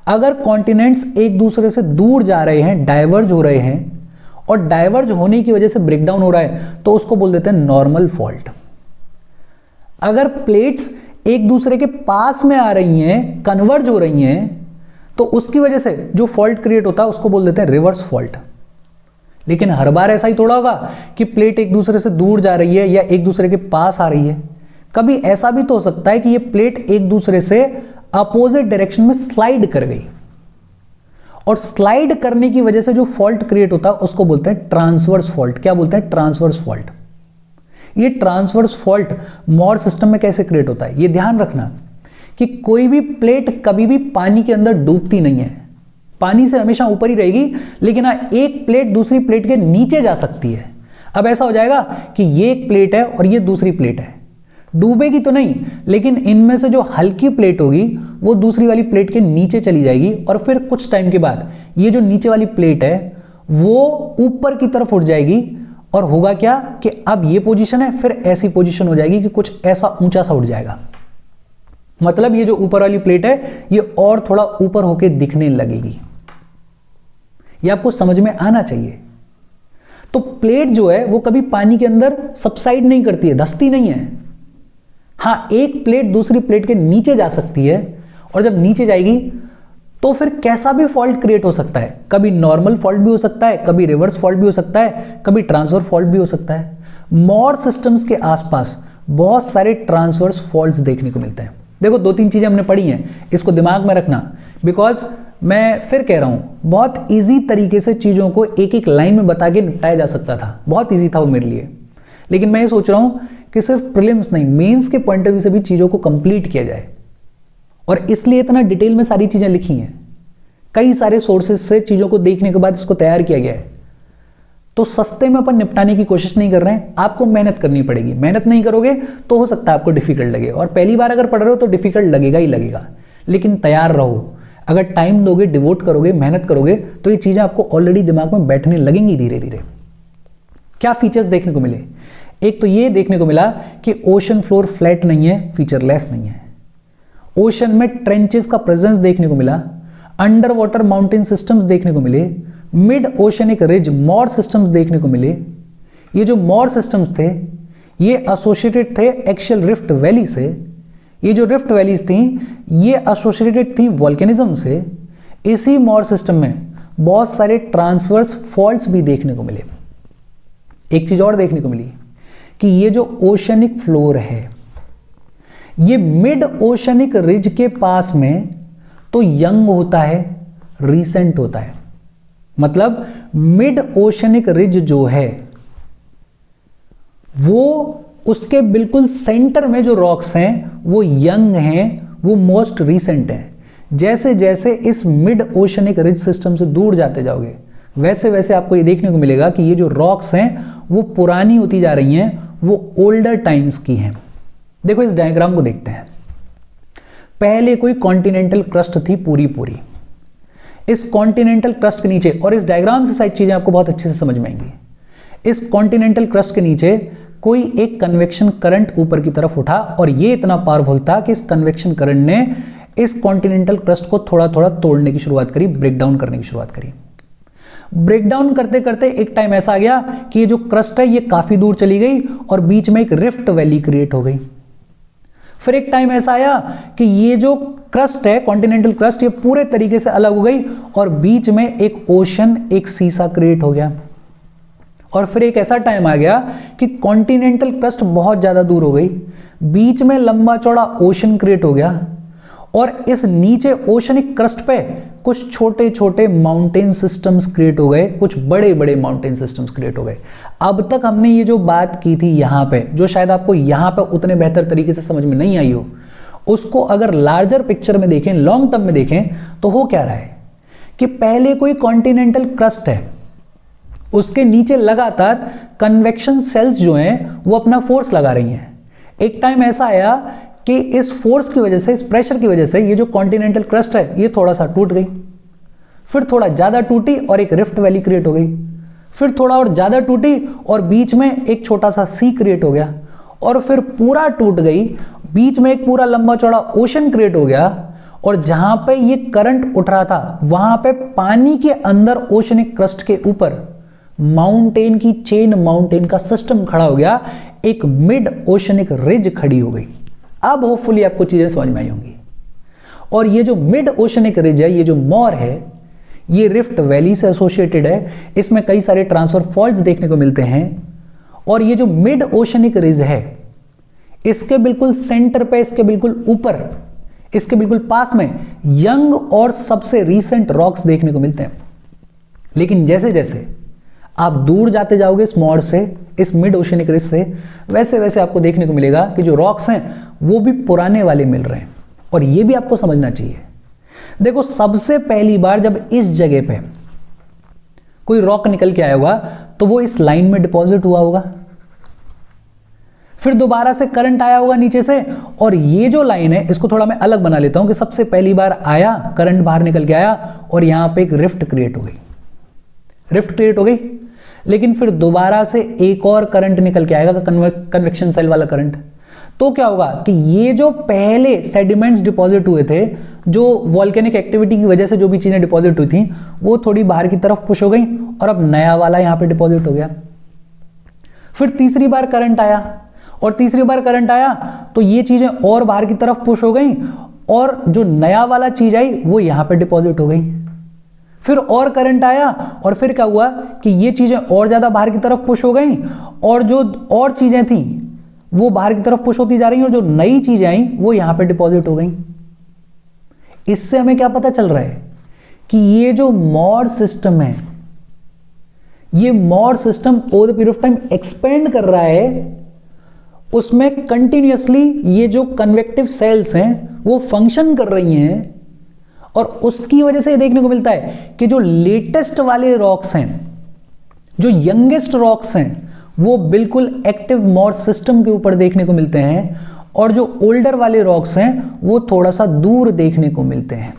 [SPEAKER 1] अगर कॉन्टिनेंट्स एक दूसरे से दूर जा रहे हैं, डाइवर्ज हो रहे हैं, और डाइवर्ज होने की वजह से ब्रेकडाउन हो रहा है तो उसको बोल देते हैं नॉर्मल फॉल्ट। अगर प्लेट्स एक दूसरे के पास में आ रही हैं, कन्वर्ज हो रही हैं, तो उसकी वजह से जो फॉल्ट क्रिएट होता है उसको बोल देते हैं रिवर्स फॉल्ट। लेकिन हर बार ऐसा ही थोड़ा होगा कि प्लेट एक दूसरे से दूर जा रही है या एक दूसरे के पास आ रही है। कभी ऐसा भी तो हो सकता है कि ये प्लेट एक दूसरे से अपोजिट डायरेक्शन में स्लाइड कर गई, और स्लाइड करने की वजह से जो फॉल्ट क्रिएट होता है उसको बोलते हैं ट्रांसवर्स फॉल्ट। क्या बोलते हैं? Transverse fault. ये ट्रांसवर्स फॉल्ट MOR सिस्टम में कैसे क्रिएट होता है ये ध्यान रखना कि कोई भी प्लेट कभी भी पानी के अंदर डूबती नहीं है, पानी से हमेशा ऊपर ही रहेगी। लेकिन हाँ, एक प्लेट दूसरी प्लेट के नीचे जा सकती है। अब ऐसा हो जाएगा कि ये एक प्लेट है और ये दूसरी प्लेट है, डूबेगी तो नहीं, लेकिन इनमें से जो हल्की प्लेट होगी वो दूसरी वाली प्लेट के नीचे चली जाएगी, और फिर कुछ टाइम के बाद ये जो नीचे वाली प्लेट है वो ऊपर की तरफ उठ जाएगी। और होगा क्या कि अब ये पोजीशन है, फिर ऐसी पोजीशन हो जाएगी कि कुछ ऐसा ऊंचा सा उठ जाएगा। मतलब ये जो ऊपर वाली प्लेट है ये और थोड़ा ऊपर होके दिखने लगेगी। ये आपको समझ में आना चाहिए। तो प्लेट जो है वो कभी पानी के अंदर सबसाइड नहीं करती है, धंसती नहीं है। हां, एक प्लेट दूसरी प्लेट के नीचे जा सकती है, और जब नीचे जाएगी तो फिर कैसा भी फॉल्ट क्रिएट हो सकता है। कभी नॉर्मल फॉल्ट भी हो सकता है, कभी रिवर्स फॉल्ट भी हो सकता है, कभी ट्रांसफर फॉल्ट भी हो सकता है। MOR सिस्टम्स के आसपास बहुत सारे ट्रांसवर्स फॉल्ट्स देखने को मिलते हैं। देखो 2-3 चीजें हमने पढ़ी हैं, इसको दिमाग में रखना, बिकॉज मैं फिर कह रहा हूं बहुत इजी तरीके से चीजों को एक एक लाइन में बता के निपटाया जा सकता था, बहुत इजी था वो मेरे लिए। लेकिन मैं ये सोच रहा हूं कि सिर्फ प्रीलिम्स नहीं, मेंस के पॉइंट ऑफ व्यू से भी चीजों को कंप्लीट किया जाए, और इसलिए इतना डिटेल में सारी चीजें लिखी हैं। कई सारे सोर्सेज से चीजों को देखने के बाद इसको तैयार किया गया है। तो सस्ते में अपन निपटाने की कोशिश नहीं कर रहे हैं, आपको मेहनत करनी पड़ेगी। मेहनत नहीं करोगे तो हो सकता है आपको डिफिकल्ट लगे, और पहली बार अगर पढ़ रहे हो तो डिफिकल्ट लगेगा ही लगेगा, लेकिन तैयार रहो। अगर टाइम दोगे, डिवोट करोगे, मेहनत करोगे तो ये चीज़ें आपको ऑलरेडी दिमाग में बैठने लगेंगी धीरे धीरे। क्या फीचर्स देखने को मिले? एक तो ये देखने को मिला कि ओशन फ्लोर फ्लैट नहीं है, फीचरलेस नहीं है। ओशन में ट्रेंचेस का प्रेजेंस देखने को मिला, अंडर वाटर माउंटेन सिस्टम्स देखने को मिले, mid oceanic ridge more systems देखने को मिले। ये जो मॉर सिस्टम्स थे ये एसोसिएटेड थे एक्शियल रिफ्ट वैली से। ये जो रिफ्ट वैलीज थी ये एसोसिएटेड थी वोल्केनिज्म से। इसी मॉर सिस्टम में बहुत सारे ट्रांसवर्स फॉल्ट्स भी देखने को मिले। एक चीज और देखने को मिली कि ये जो ओशनिक फ्लोर है ये मिड ओशनिक रिज के पास में तो यंग होता है, रीसेंट होता है। मतलब मिड ओशनिक रिज जो है वो उसके बिल्कुल सेंटर में जो रॉक्स हैं वो यंग हैं, वो मोस्ट रीसेंट हैं। जैसे जैसे इस मिड ओशनिक रिज सिस्टम से दूर जाते जाओगे वैसे वैसे आपको ये देखने को मिलेगा कि ये जो रॉक्स हैं वो पुरानी होती जा रही हैं, वो ओल्डर टाइम्स की हैं। देखो इस डायग्राम को देखते हैं। पहले कोई कॉन्टिनेंटल क्रस्ट थी पूरी पूरी। इस कॉन्टिनेंटल क्रस्ट के नीचे, और इस डायग्राम से सारी चीजें आपको बहुत अच्छे से समझ में आएंगी, इस कॉन्टिनेंटल क्रस्ट के नीचे कोई एक कन्वेक्शन करंट ऊपर की तरफ उठा और ये इतना पावरफुल था कि इस कन्वेक्शन करंट ने इस कॉन्टिनेंटल क्रस्ट को थोड़ा थोड़ा तोड़ने की शुरुआत करी, ब्रेक डाउन करने की शुरुआत करी। ब्रेक डाउन करते करते एक टाइम ऐसा आ गया कि ये जो क्रस्ट है ये काफी दूर चली गई और बीच में एक रिफ्ट वैली क्रिएट हो गई। फिर एक टाइम ऐसा आया कि ये जो क्रस्ट है, कॉन्टिनेंटल क्रस्ट, ये पूरे तरीके से अलग हो गई और बीच में एक ओशन, एक सीसा क्रिएट हो गया। और फिर एक ऐसा टाइम आ गया कि कॉन्टिनेंटल क्रस्ट बहुत ज्यादा दूर हो गई, बीच में लंबा चौड़ा ओशन क्रिएट हो गया और इस नीचे ओशनिक क्रस्ट पे कुछ छोटे छोटे माउंटेन सिस्टम्स क्रिएट हो गए, कुछ बड़े बड़े माउंटेन सिस्टम्स क्रिएट हो गए। अब तक हमने ये जो बात की थी यहां पे, जो शायद आपको यहां पे उतने बेहतर तरीके से समझ में नहीं आई हो, उसको अगर लार्जर पिक्चर में देखें, लॉन्ग टर्म में देखें, तो हो क्या रहा है कि पहले कोई कॉन्टिनेंटल क्रस्ट है, उसके नीचे लगातार कन्वेक्शन सेल्स जो हैं वो अपना फोर्स लगा रही हैं। एक टाइम ऐसा आया कि इस फोर्स की वजह से, इस प्रेशर की वजह से ये जो कॉन्टिनेंटल क्रस्ट है ये थोड़ा सा टूट गई, फिर थोड़ा ज्यादा टूटी और एक रिफ्ट वैली क्रिएट हो गई, फिर थोड़ा और ज्यादा टूटी और बीच में एक छोटा सा सी क्रिएट हो गया, और फिर पूरा टूट गई, बीच में एक पूरा लंबा चौड़ा ओशन क्रिएट हो गया, और जहां पे ये करंट उठ रहा था वहां पे पानी के अंदर ओशनिक क्रस्ट के ऊपर माउंटेन की चेन, माउंटेन का सिस्टम खड़ा हो गया, एक मिड ओशनिक रिज खड़ी हो गई। अब होपफुली आपको चीजें समझ में आई होंगी। और ये जो मिड ओशनिक रिज है, ये जो मॉर है, ये रिफ्ट वैली से एसोसिएटेड है, इसमें कई सारे ट्रांसफर फॉल्ट्स देखने को मिलते हैं। और ये जो मिड ओशनिक रिज है इसके बिल्कुल सेंटर पे, इसके बिल्कुल ऊपर, इसके बिल्कुल पास में यंग और सबसे रीसेंट रॉक्स देखने को मिलते हैं। लेकिन जैसे जैसे आप दूर जाते जाओगे इस मॉर से, इस मिड ओशनिक रिज से, वैसे वैसे आपको देखने को मिलेगा कि जो रॉक्स हैं वो भी पुराने वाले मिल रहे हैं। और ये भी आपको समझना चाहिए। देखो सबसे पहली बार जब इस जगह पे कोई रॉक निकल के आया होगा तो वो इस लाइन में डिपॉजिट हुआ होगा, फिर दोबारा से करंट आया होगा नीचे से, और ये जो लाइन है इसको थोड़ा मैं अलग बना लेता हूं कि सबसे पहली बार आया, करंट बाहर निकल के आया और यहां पे एक रिफ्ट क्रिएट हो गई, रिफ्ट क्रिएट हो गई, लेकिन फिर दोबारा से एक और करंट निकल के आएगा, कन्वेक्शन सेल वाला करंट। तो क्या होगा कि ये जो पहले सेडिमेंट्स डिपॉजिट हुए थे, जो वॉल्केनिक एक्टिविटी की वजह से जो भी चीजें डिपॉजिट हुई थी, वो थोड़ी बाहर की तरफ पुश हो गई और अब नया वाला यहां पे डिपॉजिट हो गया। फिर तीसरी बार करंट आया, और तीसरी बार करंट आया तो ये चीजें और बाहर की तरफ पुश हो गई और जो नया वाला चीज आई वो यहां पे डिपॉजिट हो गई। फिर और करंट आया और फिर क्या हुआ कि ये चीजें और ज्यादा बाहर की तरफ पुश हो गई और जो और चीजें थी वो बाहर की तरफ पुश होती जा रही और जो नई चीजें आई वो यहां पे डिपॉजिट हो गई। इससे हमें क्या पता चल रहा है कि ये जो मॉर सिस्टम है, ये more system over the period of time expand कर रहा है। उसमें कंटिन्यूअसली ये जो कन्वेक्टिव सेल्स हैं वो फंक्शन कर रही हैं, और उसकी वजह से देखने को मिलता है कि जो लेटेस्ट वाले रॉक्स हैं जो यंगेस्ट रॉक्स हैं वो बिल्कुल एक्टिव मॉर्स सिस्टम के ऊपर देखने को मिलते हैं, और जो ओल्डर वाले रॉक्स हैं वो थोड़ा सा दूर देखने को मिलते हैं।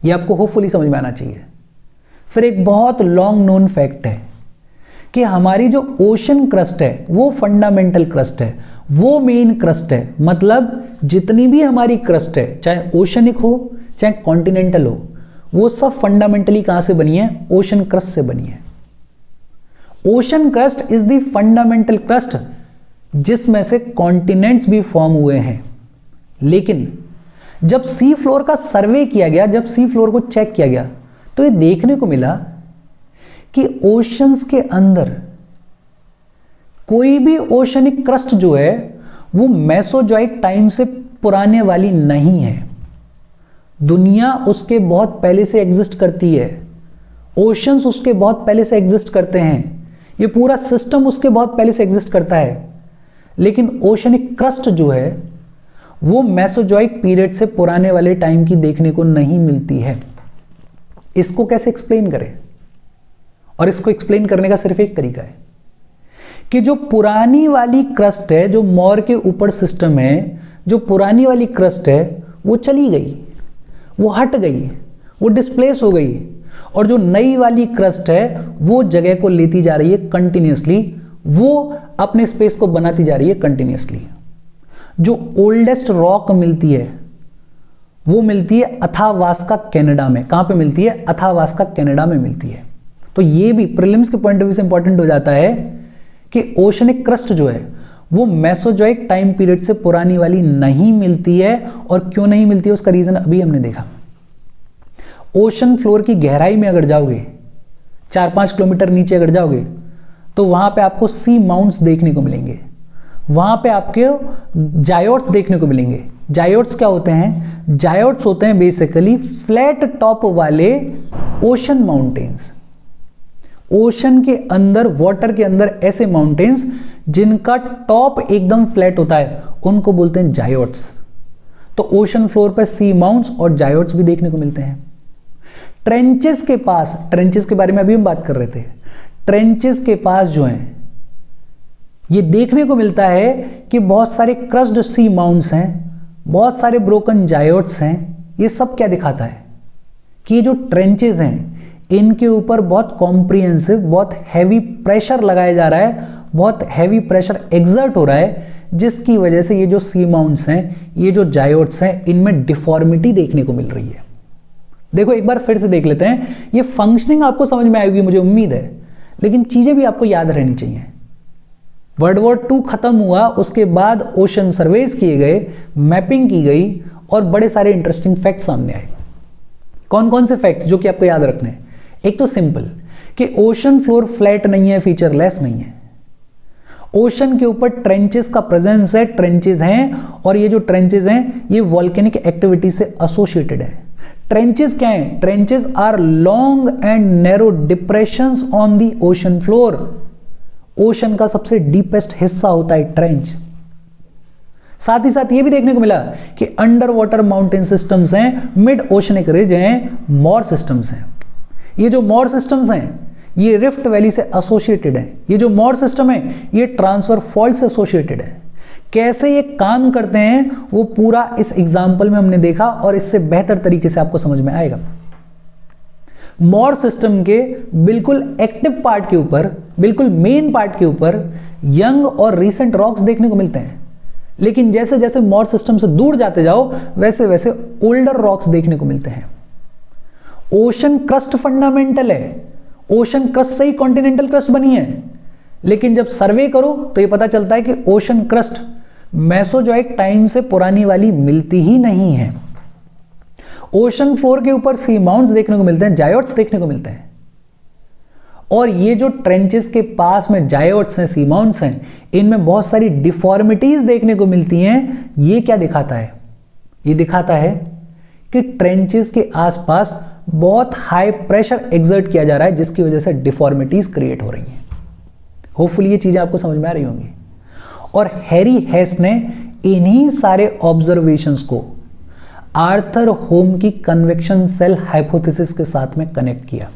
[SPEAKER 1] ये आपको होपफुली समझ में आना चाहिए। फिर एक बहुत लॉन्ग नोन फैक्ट है कि हमारी जो ओशन क्रस्ट है वो फंडामेंटल क्रस्ट है, वो मेन क्रस्ट है। मतलब जितनी भी हमारी क्रस्ट है, चाहे ओशनिक हो चाहे कॉन्टिनेंटल हो, वो सब फंडामेंटली कहां से बनी है? ओशन क्रस्ट से बनी है। Ocean crust is the fundamental crust जिसमें से कॉन्टिनेंट्स भी फॉर्म हुए हैं। लेकिन जब सी फ्लोर का सर्वे किया गया, जब सी फ्लोर को चेक किया गया, तो ये देखने को मिला कि ओशंस के अंदर कोई भी ओशनिक क्रस्ट जो है वो मेसोजोइक टाइम से पुराने वाली नहीं है। दुनिया उसके बहुत पहले से एग्जिस्ट करती है, ओशंस उसके बहुत पहले से एग्जिस्ट करते हैं, ये पूरा सिस्टम उसके बहुत पहले से एग्जिस्ट करता है। लेकिन ओशनिक क्रस्ट जो है वो मेसोजोइक पीरियड से पुराने वाले टाइम की देखने को नहीं मिलती है। इसको कैसे एक्सप्लेन करें? और इसको एक्सप्लेन करने का सिर्फ एक तरीका है कि जो पुरानी वाली क्रस्ट है, जो मौर के ऊपर सिस्टम है, जो पुरानी वाली क्रस्ट है वो चली गई, वो हट गई, वो डिस्प्लेस हो गई, और जो नई वाली क्रस्ट है वो जगह को लेती जा रही है कंटिन्यूसली, वो अपने स्पेस को बनाती जा रही है कंटिन्यूसली। जो ओल्डेस्ट रॉक मिलती है वो मिलती है अथावास्का कनाडा में। कहां पे मिलती है? अथावास्का कनाडा में मिलती है। तो ये भी प्रीलिम्स के पॉइंट ऑफ व्यू से इंपॉर्टेंट हो जाता है कि ओशनिक क्रस्ट जो है वो मेसोजोइक टाइम पीरियड से पुरानी वाली नहीं मिलती है। और क्यों नहीं मिलती है उसका रीजन अभी हमने देखा। ओशन फ्लोर की गहराई में अगर जाओगे, 4-5 किलोमीटर नीचे अगर जाओगे, तो वहां पे आपको सी माउंट्स देखने को मिलेंगे, वहां पे आपके जायोट्स देखने को मिलेंगे। जायोट्स क्या होते हैं? जायोट्स होते हैं बेसिकली फ्लैट टॉप वाले ओशन माउंटेन्स। ओशन के अंदर, वाटर के अंदर ऐसे माउंटेन्स जिनका टॉप एकदम फ्लैट होता है, उनको बोलते हैं जायोट्स। तो ओशन फ्लोर पर सी माउंट्स और जायोट्स भी देखने को मिलते हैं। ट्रेंचेस के पास, ट्रेंचेस के बारे में अभी हम बात कर रहे थे, ट्रेंचेस के पास जो है ये देखने को मिलता है कि बहुत सारे क्रस्ड सी माउंट्स हैं, बहुत सारे ब्रोकन जायोट्स हैं। ये सब क्या दिखाता है कि ये जो ट्रेंचेस हैं इनके ऊपर बहुत कॉम्प्रिहेंसिव, बहुत हैवी प्रेशर लगाया जा रहा है, बहुत हैवी प्रेशर एग्जर्ट हो रहा है, जिसकी वजह से ये जो सी माउंट्स हैं, ये जो जायोट्स हैं, इनमें डिफॉर्मिटी देखने को मिल रही है। देखो एक बार फिर से देख लेते हैं। ये फंक्शनिंग आपको समझ में आएगी मुझे उम्मीद है, लेकिन चीजें भी आपको याद रहनी चाहिए। वर्ल्ड वॉर 2 खत्म हुआ, उसके बाद ओशन सर्वेस किए गए, मैपिंग की गई और बड़े सारे इंटरेस्टिंग फैक्ट्स सामने आए। कौन कौन से फैक्ट्स जो कि आपको याद रखने हैं? एक तो सिंपल कि ओशन फ्लोर फ्लैट नहीं है, फीचरलेस नहीं है। ओशन के ऊपर ट्रेंचेस का प्रेजेंस है, ट्रेंचेस हैं, और ये जो ट्रेंचेस हैं ये वॉल्केनिक एक्टिविटी से एसोसिएटेड है। ट्रेंचेस क्या है? Trenches are long and narrow depressions on the ocean floor. Ocean का सबसे डीपेस्ट हिस्सा होता है ट्रेंच। साथ ही साथ ये भी देखने को मिला कि अंडर वाटर माउंटेन सिस्टम्स हैं, मिड ओशनिक रिज हैं, मॉर सिस्टम्स हैं। ये जो मॉर सिस्टम्स हैं ये रिफ्ट वैली से एसोसिएटेड है। ये जो मॉर सिस्टम है ये ट्रांसफर फॉल्ट से एसोसिएटेड है। कैसे ये काम करते हैं वो पूरा इस एग्जाम्पल में हमने देखा, और इससे बेहतर तरीके से आपको समझ में आएगा। मॉर सिस्टम के बिल्कुल एक्टिव पार्ट के ऊपर, बिल्कुल मेन पार्ट के ऊपर यंग और रीसेंट रॉक्स देखने को मिलते हैं। लेकिन जैसे जैसे मॉर सिस्टम से दूर जाते जाओ वैसे वैसे ओल्डर रॉक्स देखने को मिलते हैं। ओशन क्रस्ट फंडामेंटल है, ओशन क्रस्ट से ही कॉन्टिनेंटल क्रस्ट बनी है। लेकिन जब सर्वे करो तो यह पता चलता है कि ओशन क्रस्ट मेसोजोइक टाइम से पुरानी वाली मिलती ही नहीं है। ओशन फ्लोर के ऊपर सी माउंट्स देखने को मिलते हैं, जायोट्स देखने को मिलते हैं, और ये जो ट्रेंचेस के पास में जायोट्स हैं, सी माउंट्स हैं, इनमें बहुत सारी डिफॉर्मिटीज देखने को मिलती हैं। ये क्या दिखाता है? ये दिखाता है कि ट्रेंचेस के आसपास बहुत हाई प्रेशर एक्सर्ट किया जा रहा है, जिसकी वजह से डिफॉर्मिटीज क्रिएट हो रही हैं। होपफुली ये चीजें आपको समझ में आ रही होंगी। और हैरी हेस ने इन्हीं सारे ऑब्जर्वेशंस को आर्थर होम की कन्वेक्शन सेल हाइपोथेसिस के साथ में कनेक्ट किया।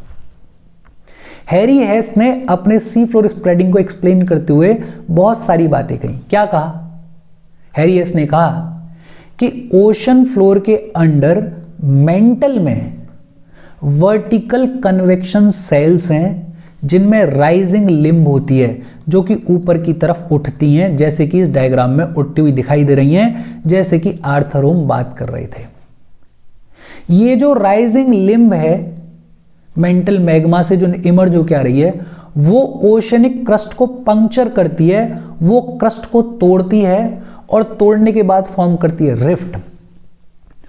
[SPEAKER 1] हैरी हेस ने अपने सी फ्लोर स्प्रेडिंग को एक्सप्लेन करते हुए बहुत सारी बातें कही। क्या कहा? हैरी हेस ने कहा कि ओशन फ्लोर के अंडर मेंटल में वर्टिकल कन्वेक्शन सेल्स हैं जिनमें राइजिंग लिम्ब होती है जो कि ऊपर की तरफ उठती हैं, जैसे कि इस डायग्राम में उठती हुई दिखाई दे रही हैं, जैसे कि आर्थर होम बात कर रहे थे। ये जो राइजिंग लिम्ब है मेंटल मैग्मा से जो इमर्ज होकर आ रही है, वो ओशनिक क्रस्ट को पंक्चर करती है, वो क्रस्ट को तोड़ती है और तोड़ने के बाद फॉर्म करती है रिफ्ट।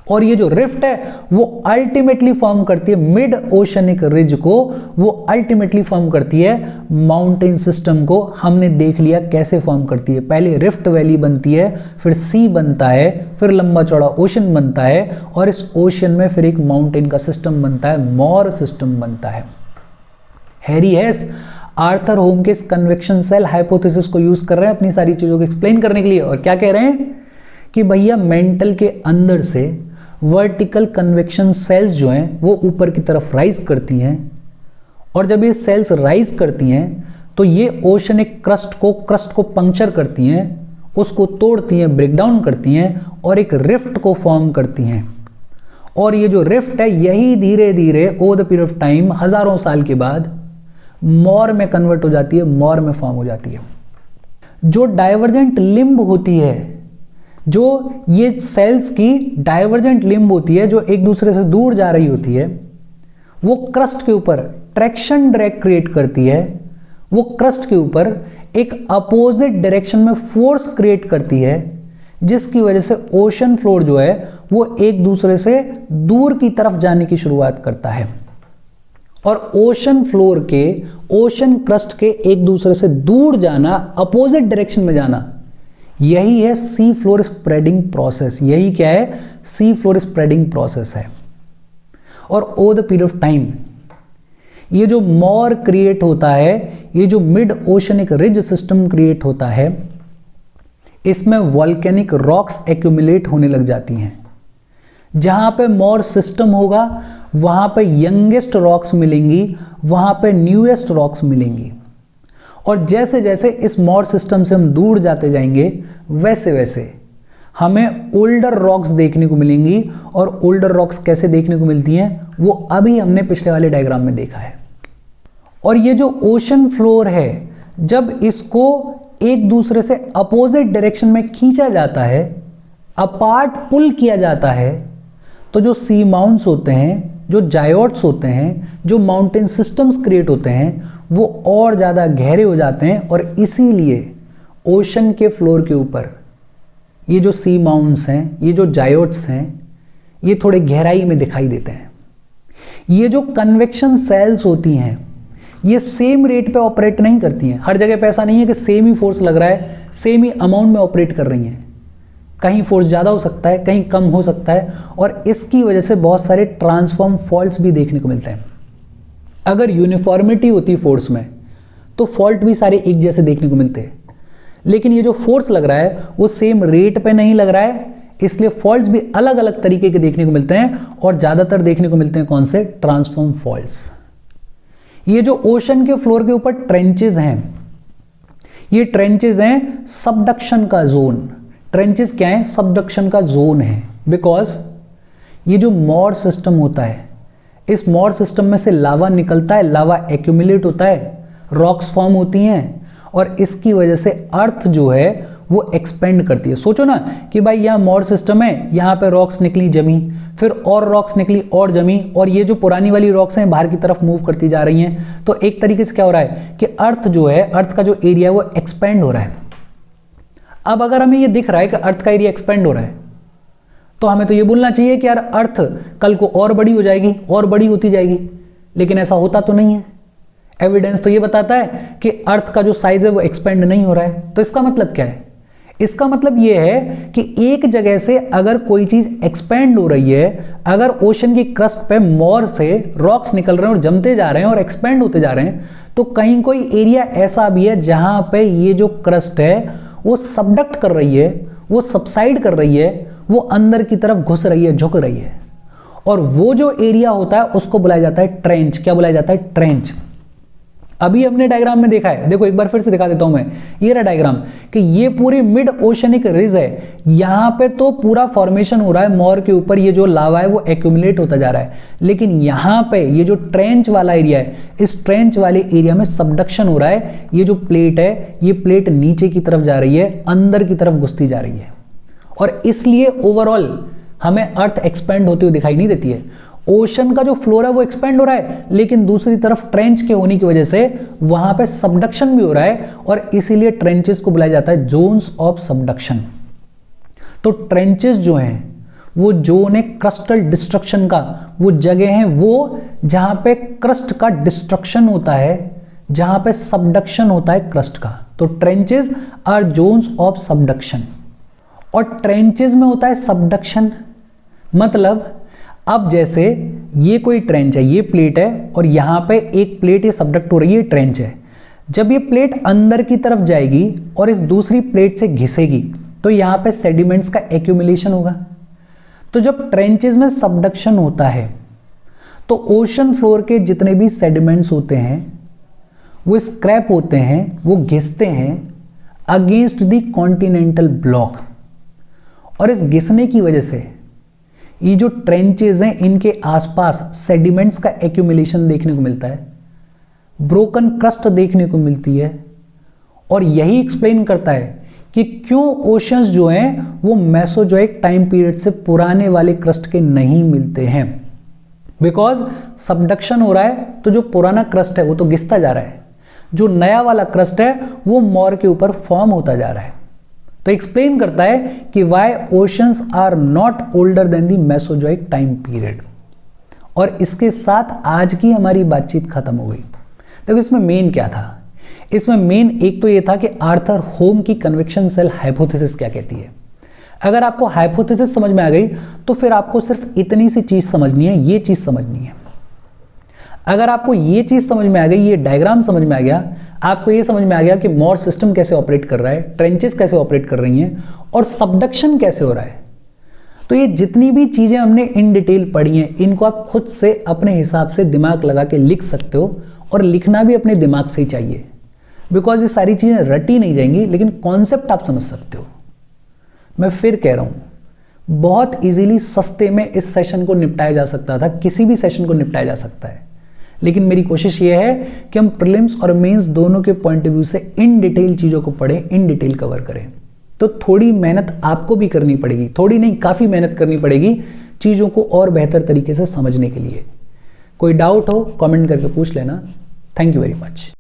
[SPEAKER 1] और ये जो रिफ्ट है वो अल्टीमेटली फॉर्म करती है मिड ओशनिक रिज को, वो अल्टीमेटली फॉर्म करती है माउंटेन सिस्टम को। हमने देख लिया कैसे फॉर्म करती है। पहले रिफ्ट वैली बनती है, फिर सी बनता है, फिर लंबा चौड़ा ओशन बनता है, और इस ओशन में फिर एक माउंटेन का सिस्टम बनता है, मॉर सिस्टम बनता है। हैरी हेस आर्थर होम के इस कन्वेक्शन सेल हाइपोथेसिस को यूज कर रहे हैं अपनी सारी चीजों को एक्सप्लेन करने के लिए। और क्या कह रहे हैं कि भैया मेंटल के अंदर से वर्टिकल कन्वेक्शन सेल्स जो हैं वो ऊपर की तरफ राइज करती हैं, और जब ये सेल्स राइज करती हैं तो ये ओशनिक क्रस्ट को पंक्चर करती हैं, उसको तोड़ती हैं, ब्रेक डाउन करती हैं और एक रिफ्ट को फॉर्म करती हैं। और ये जो रिफ्ट है यही धीरे धीरे over the period of time हजारों साल के बाद मॉर में कन्वर्ट हो जाती है, मॉर में फॉर्म हो जाती है। जो डाइवर्जेंट लिम्ब होती है, जो ये सेल्स की डाइवर्जेंट लिम्ब होती है, जो एक दूसरे से दूर जा रही होती है, वो क्रस्ट के ऊपर ट्रैक्शन ड्रैग क्रिएट करती है, वो क्रस्ट के ऊपर एक अपोजिट डायरेक्शन में फोर्स क्रिएट करती है, जिसकी वजह से ओशन फ्लोर जो है वो एक दूसरे से दूर की तरफ जाने की शुरुआत करता है। और ओशन फ्लोर के, ओशन क्रस्ट के एक दूसरे से दूर जाना, अपोजिट डायरेक्शन में जाना, यही है सी फ्लोर स्प्रेडिंग प्रोसेस। यही क्या है? सी फ्लोर स्प्रेडिंग प्रोसेस है। और over the period of time ये जो मॉर क्रिएट होता है, ये जो mid oceanic ridge system create होता है, इसमें वॉल्केनिक रॉक्स एक्यूमुलेट होने लग जाती हैं। जहां पे मॉर सिस्टम होगा वहां पे यंगेस्ट रॉक्स मिलेंगी, वहां पे न्यूएस्ट रॉक्स मिलेंगी। और जैसे जैसे इस मॉर सिस्टम से हम दूर जाते जाएंगे वैसे वैसे हमें ओल्डर रॉक्स देखने को मिलेंगी। और ओल्डर रॉक्स कैसे देखने को मिलती हैं वो अभी हमने पिछले वाले डायग्राम में देखा है। और ये जो ओशन फ्लोर है, जब इसको एक दूसरे से अपोजिट डायरेक्शन में खींचा जाता है, अपार्ट पुल किया जाता है, तो जो सी माउंट्स होते हैं, जो जायोट्स होते हैं, जो माउंटेन सिस्टम्स क्रिएट होते हैं, वो और ज़्यादा गहरे हो जाते हैं। और इसीलिए ओशन के फ्लोर के ऊपर ये जो सी माउंट्स हैं, ये जो जायोट्स हैं, ये थोड़े गहराई में दिखाई देते हैं। ये जो कन्वेक्शन सेल्स होती हैं, ये सेम रेट पे ऑपरेट नहीं करती हैं। हर जगह पे ऐसा नहीं है कि सेम ही फोर्स लग रहा है, सेम ही अमाउंट में ऑपरेट कर रही हैं। कहीं फोर्स ज़्यादा हो सकता है, कहीं कम हो सकता है, और इसकी वजह से बहुत सारे ट्रांसफॉर्म फॉल्ट्स भी देखने को मिलते हैं। अगर यूनिफॉर्मिटी होती फोर्स में तो फॉल्ट भी सारे एक जैसे देखने को मिलते हैं, लेकिन ये जो फोर्स लग रहा है वो सेम रेट पे नहीं लग रहा है, इसलिए फॉल्ट्स भी अलग अलग तरीके के देखने को मिलते हैं। और ज़्यादातर देखने को मिलते हैं कौन से? Transform faults. ये जो ओशन के फ्लोर के ऊपर ट्रेंचेस हैं, ये ट्रेंचेस हैं सबडक्शन का जोन। ट्रेंचेस क्या है? सबडक्शन का जोन है। बिकॉज ये जो मॉर सिस्टम होता है, इस मॉर सिस्टम में से लावा निकलता है, लावा एक्यूमुलेट होता है, रॉक्स फॉर्म होती हैं, और इसकी वजह से अर्थ जो है वो एक्सपेंड करती है। सोचो ना कि भाई यहाँ मॉर सिस्टम है, यहाँ पे रॉक्स निकली जमी, फिर और रॉक्स निकली और जमी, और ये जो पुरानी वाली रॉक्स हैं बाहर की तरफ मूव करती जा रही हैं। तो एक तरीके से क्या हो रहा है कि अर्थ जो है, अर्थ का जो एरिया है वो एक्सपेंड हो रहा है। अब अगर हमें ये दिख रहा है कि अर्थ का एरिया एक्सपेंड हो रहा है, तो हमें तो ये बोलना चाहिए कि यार अर्थ कल को और बड़ी हो जाएगी, और बड़ी होती जाएगी, लेकिन ऐसा होता तो नहीं है। एविडेंस तो ये बताता है कि अर्थ का जो साइज है वो एक्सपेंड नहीं हो रहा है। तो इसका मतलब क्या है? इसका मतलब ये है कि एक जगह से अगर कोई चीज एक्सपेंड हो रही है, अगर ओशन की क्रस्ट पे मॉर से रॉक्स निकल रहे हैं और जमते जा रहे हैं और एक्सपेंड होते जा रहे हैं, तो कहीं कोई एरिया ऐसा भी है जहां पे ये जो क्रस्ट है वो सबडक्ट कर रही है, वो सबसाइड कर रही है, वो अंदर की तरफ घुस रही है, झुक रही है। और वो जो एरिया होता है उसको बुलाया जाता है ट्रेंच। क्या बुलाया जाता है? ट्रेंच। अभी हमने डायग्राम में देखा है, देखो एक बार फिर से दिखा देता हूं मैं, ये रहा डायग्राम कि ये पूरी मिड ओशनिक रिज है। यहां पे तो पूरा फॉर्मेशन हो रहा है मोर के ऊपर, ये जो लावा है वो एक्यूमुलेट होता जा रहा है, लेकिन यहां पे ये जो ट्रेंच वाला एरिया है, इस ट्रेंच वाले एरिया में सबडक्शन हो रहा है। ये जो प्लेट है, ये प्लेट नीचे की तरफ जा रही है, अंदर की तरफ घुसती जा रही है, और इसलिए ओवरऑल हमें अर्थ एक्सपेंड होती हुई दिखाई नहीं देती है। ओशन का जो फ्लोर है वो एक्सपेंड हो रहा है, लेकिन दूसरी तरफ ट्रेंच के होने की वजह से वहां पे सबडक्शन भी हो रहा है, और इसीलिए ट्रेंचेस को बुलाया जाता है जोन्स ऑफ सबडक्शन। तो ट्रेंचेस जो हैं वो जोन है क्रस्टल डिस्ट्रक्शन का, वो जगह है वो जहां पे क्रस्ट का डिस्ट्रक्शन होता है, जहां पे सबडक्शन होता है क्रस्ट का। तो trenches are zones of subduction, और ट्रेंचेस में होता है सबडक्शन। मतलब अब जैसे ये कोई ट्रेंच है, ये प्लेट है, और यहां पे एक प्लेट ये सबडक्ट हो रही है, ट्रेंच है। जब ये प्लेट अंदर की तरफ जाएगी और इस दूसरी प्लेट से घिसेगी तो यहां पे सेडिमेंट्स का एक्यूमुलेशन होगा। तो जब ट्रेंचेस में सबडक्शन होता है तो ओशन फ्लोर के जितने भी सेडिमेंट्स होते हैं वो स्क्रैप होते हैं, वो घिसते हैं अगेंस्ट द कॉन्टिनेंटल ब्लॉक, और इस घिसने की वजह से ये जो ट्रेंचेस हैं इनके आसपास सेडिमेंट्स का एक्यूमुलेशन देखने को मिलता है, ब्रोकन क्रस्ट देखने को मिलती है, और यही एक्सप्लेन करता है कि क्यों ओशंस जो हैं वो मेसोजोइक टाइम पीरियड से पुराने वाले क्रस्ट के नहीं मिलते हैं। बिकॉज सबडक्शन हो रहा है तो जो पुराना क्रस्ट है वो तो घिसता जा रहा है, जो नया वाला क्रस्ट है वो मोर के ऊपर फॉर्म होता जा रहा है। तो एक्सप्लेन करता है कि why oceans are not older than the Mesozoic time period. और इसके साथ आज की हमारी बातचीत खत्म हो गई। देखो इसमें मेन क्या था, इसमें मेन एक तो ये था कि आर्थर होम की कन्वेक्शन सेल हाइपोथेसिस क्या कहती है। अगर आपको हाइपोथेसिस समझ में आ गई तो फिर आपको सिर्फ इतनी सी चीज समझनी है, ये चीज समझनी है। अगर आपको ये चीज समझ में आ गई, ये डायग्राम समझ में आ गया, आपको ये समझ में आ गया कि मोर सिस्टम कैसे ऑपरेट कर रहा है, ट्रेंचेस कैसे ऑपरेट कर रही हैं, और सबडक्शन कैसे हो रहा है, तो ये जितनी भी चीजें हमने इन डिटेल पढ़ी हैं इनको आप खुद से अपने हिसाब से दिमाग लगा के लिख सकते हो, और लिखना भी अपने दिमाग से ही चाहिए, बिकॉज ये सारी चीजें रटी नहीं जाएंगी, लेकिन कॉन्सेप्ट आप समझ सकते हो। मैं फिर कह रहा हूं, बहुत इजीली सस्ते में इस सेशन को निपटाया जा सकता था, किसी भी सेशन को निपटाया जा सकता है, लेकिन मेरी कोशिश ये है कि हम प्रीलिम्स और मेंस दोनों के पॉइंट ऑफ व्यू से इन डिटेल चीज़ों को पढ़ें, इन डिटेल कवर करें। तो थोड़ी मेहनत आपको भी करनी पड़ेगी, थोड़ी नहीं काफ़ी मेहनत करनी पड़ेगी चीज़ों को और बेहतर तरीके से समझने के लिए। कोई डाउट हो कमेंट करके पूछ लेना। Thank you very much.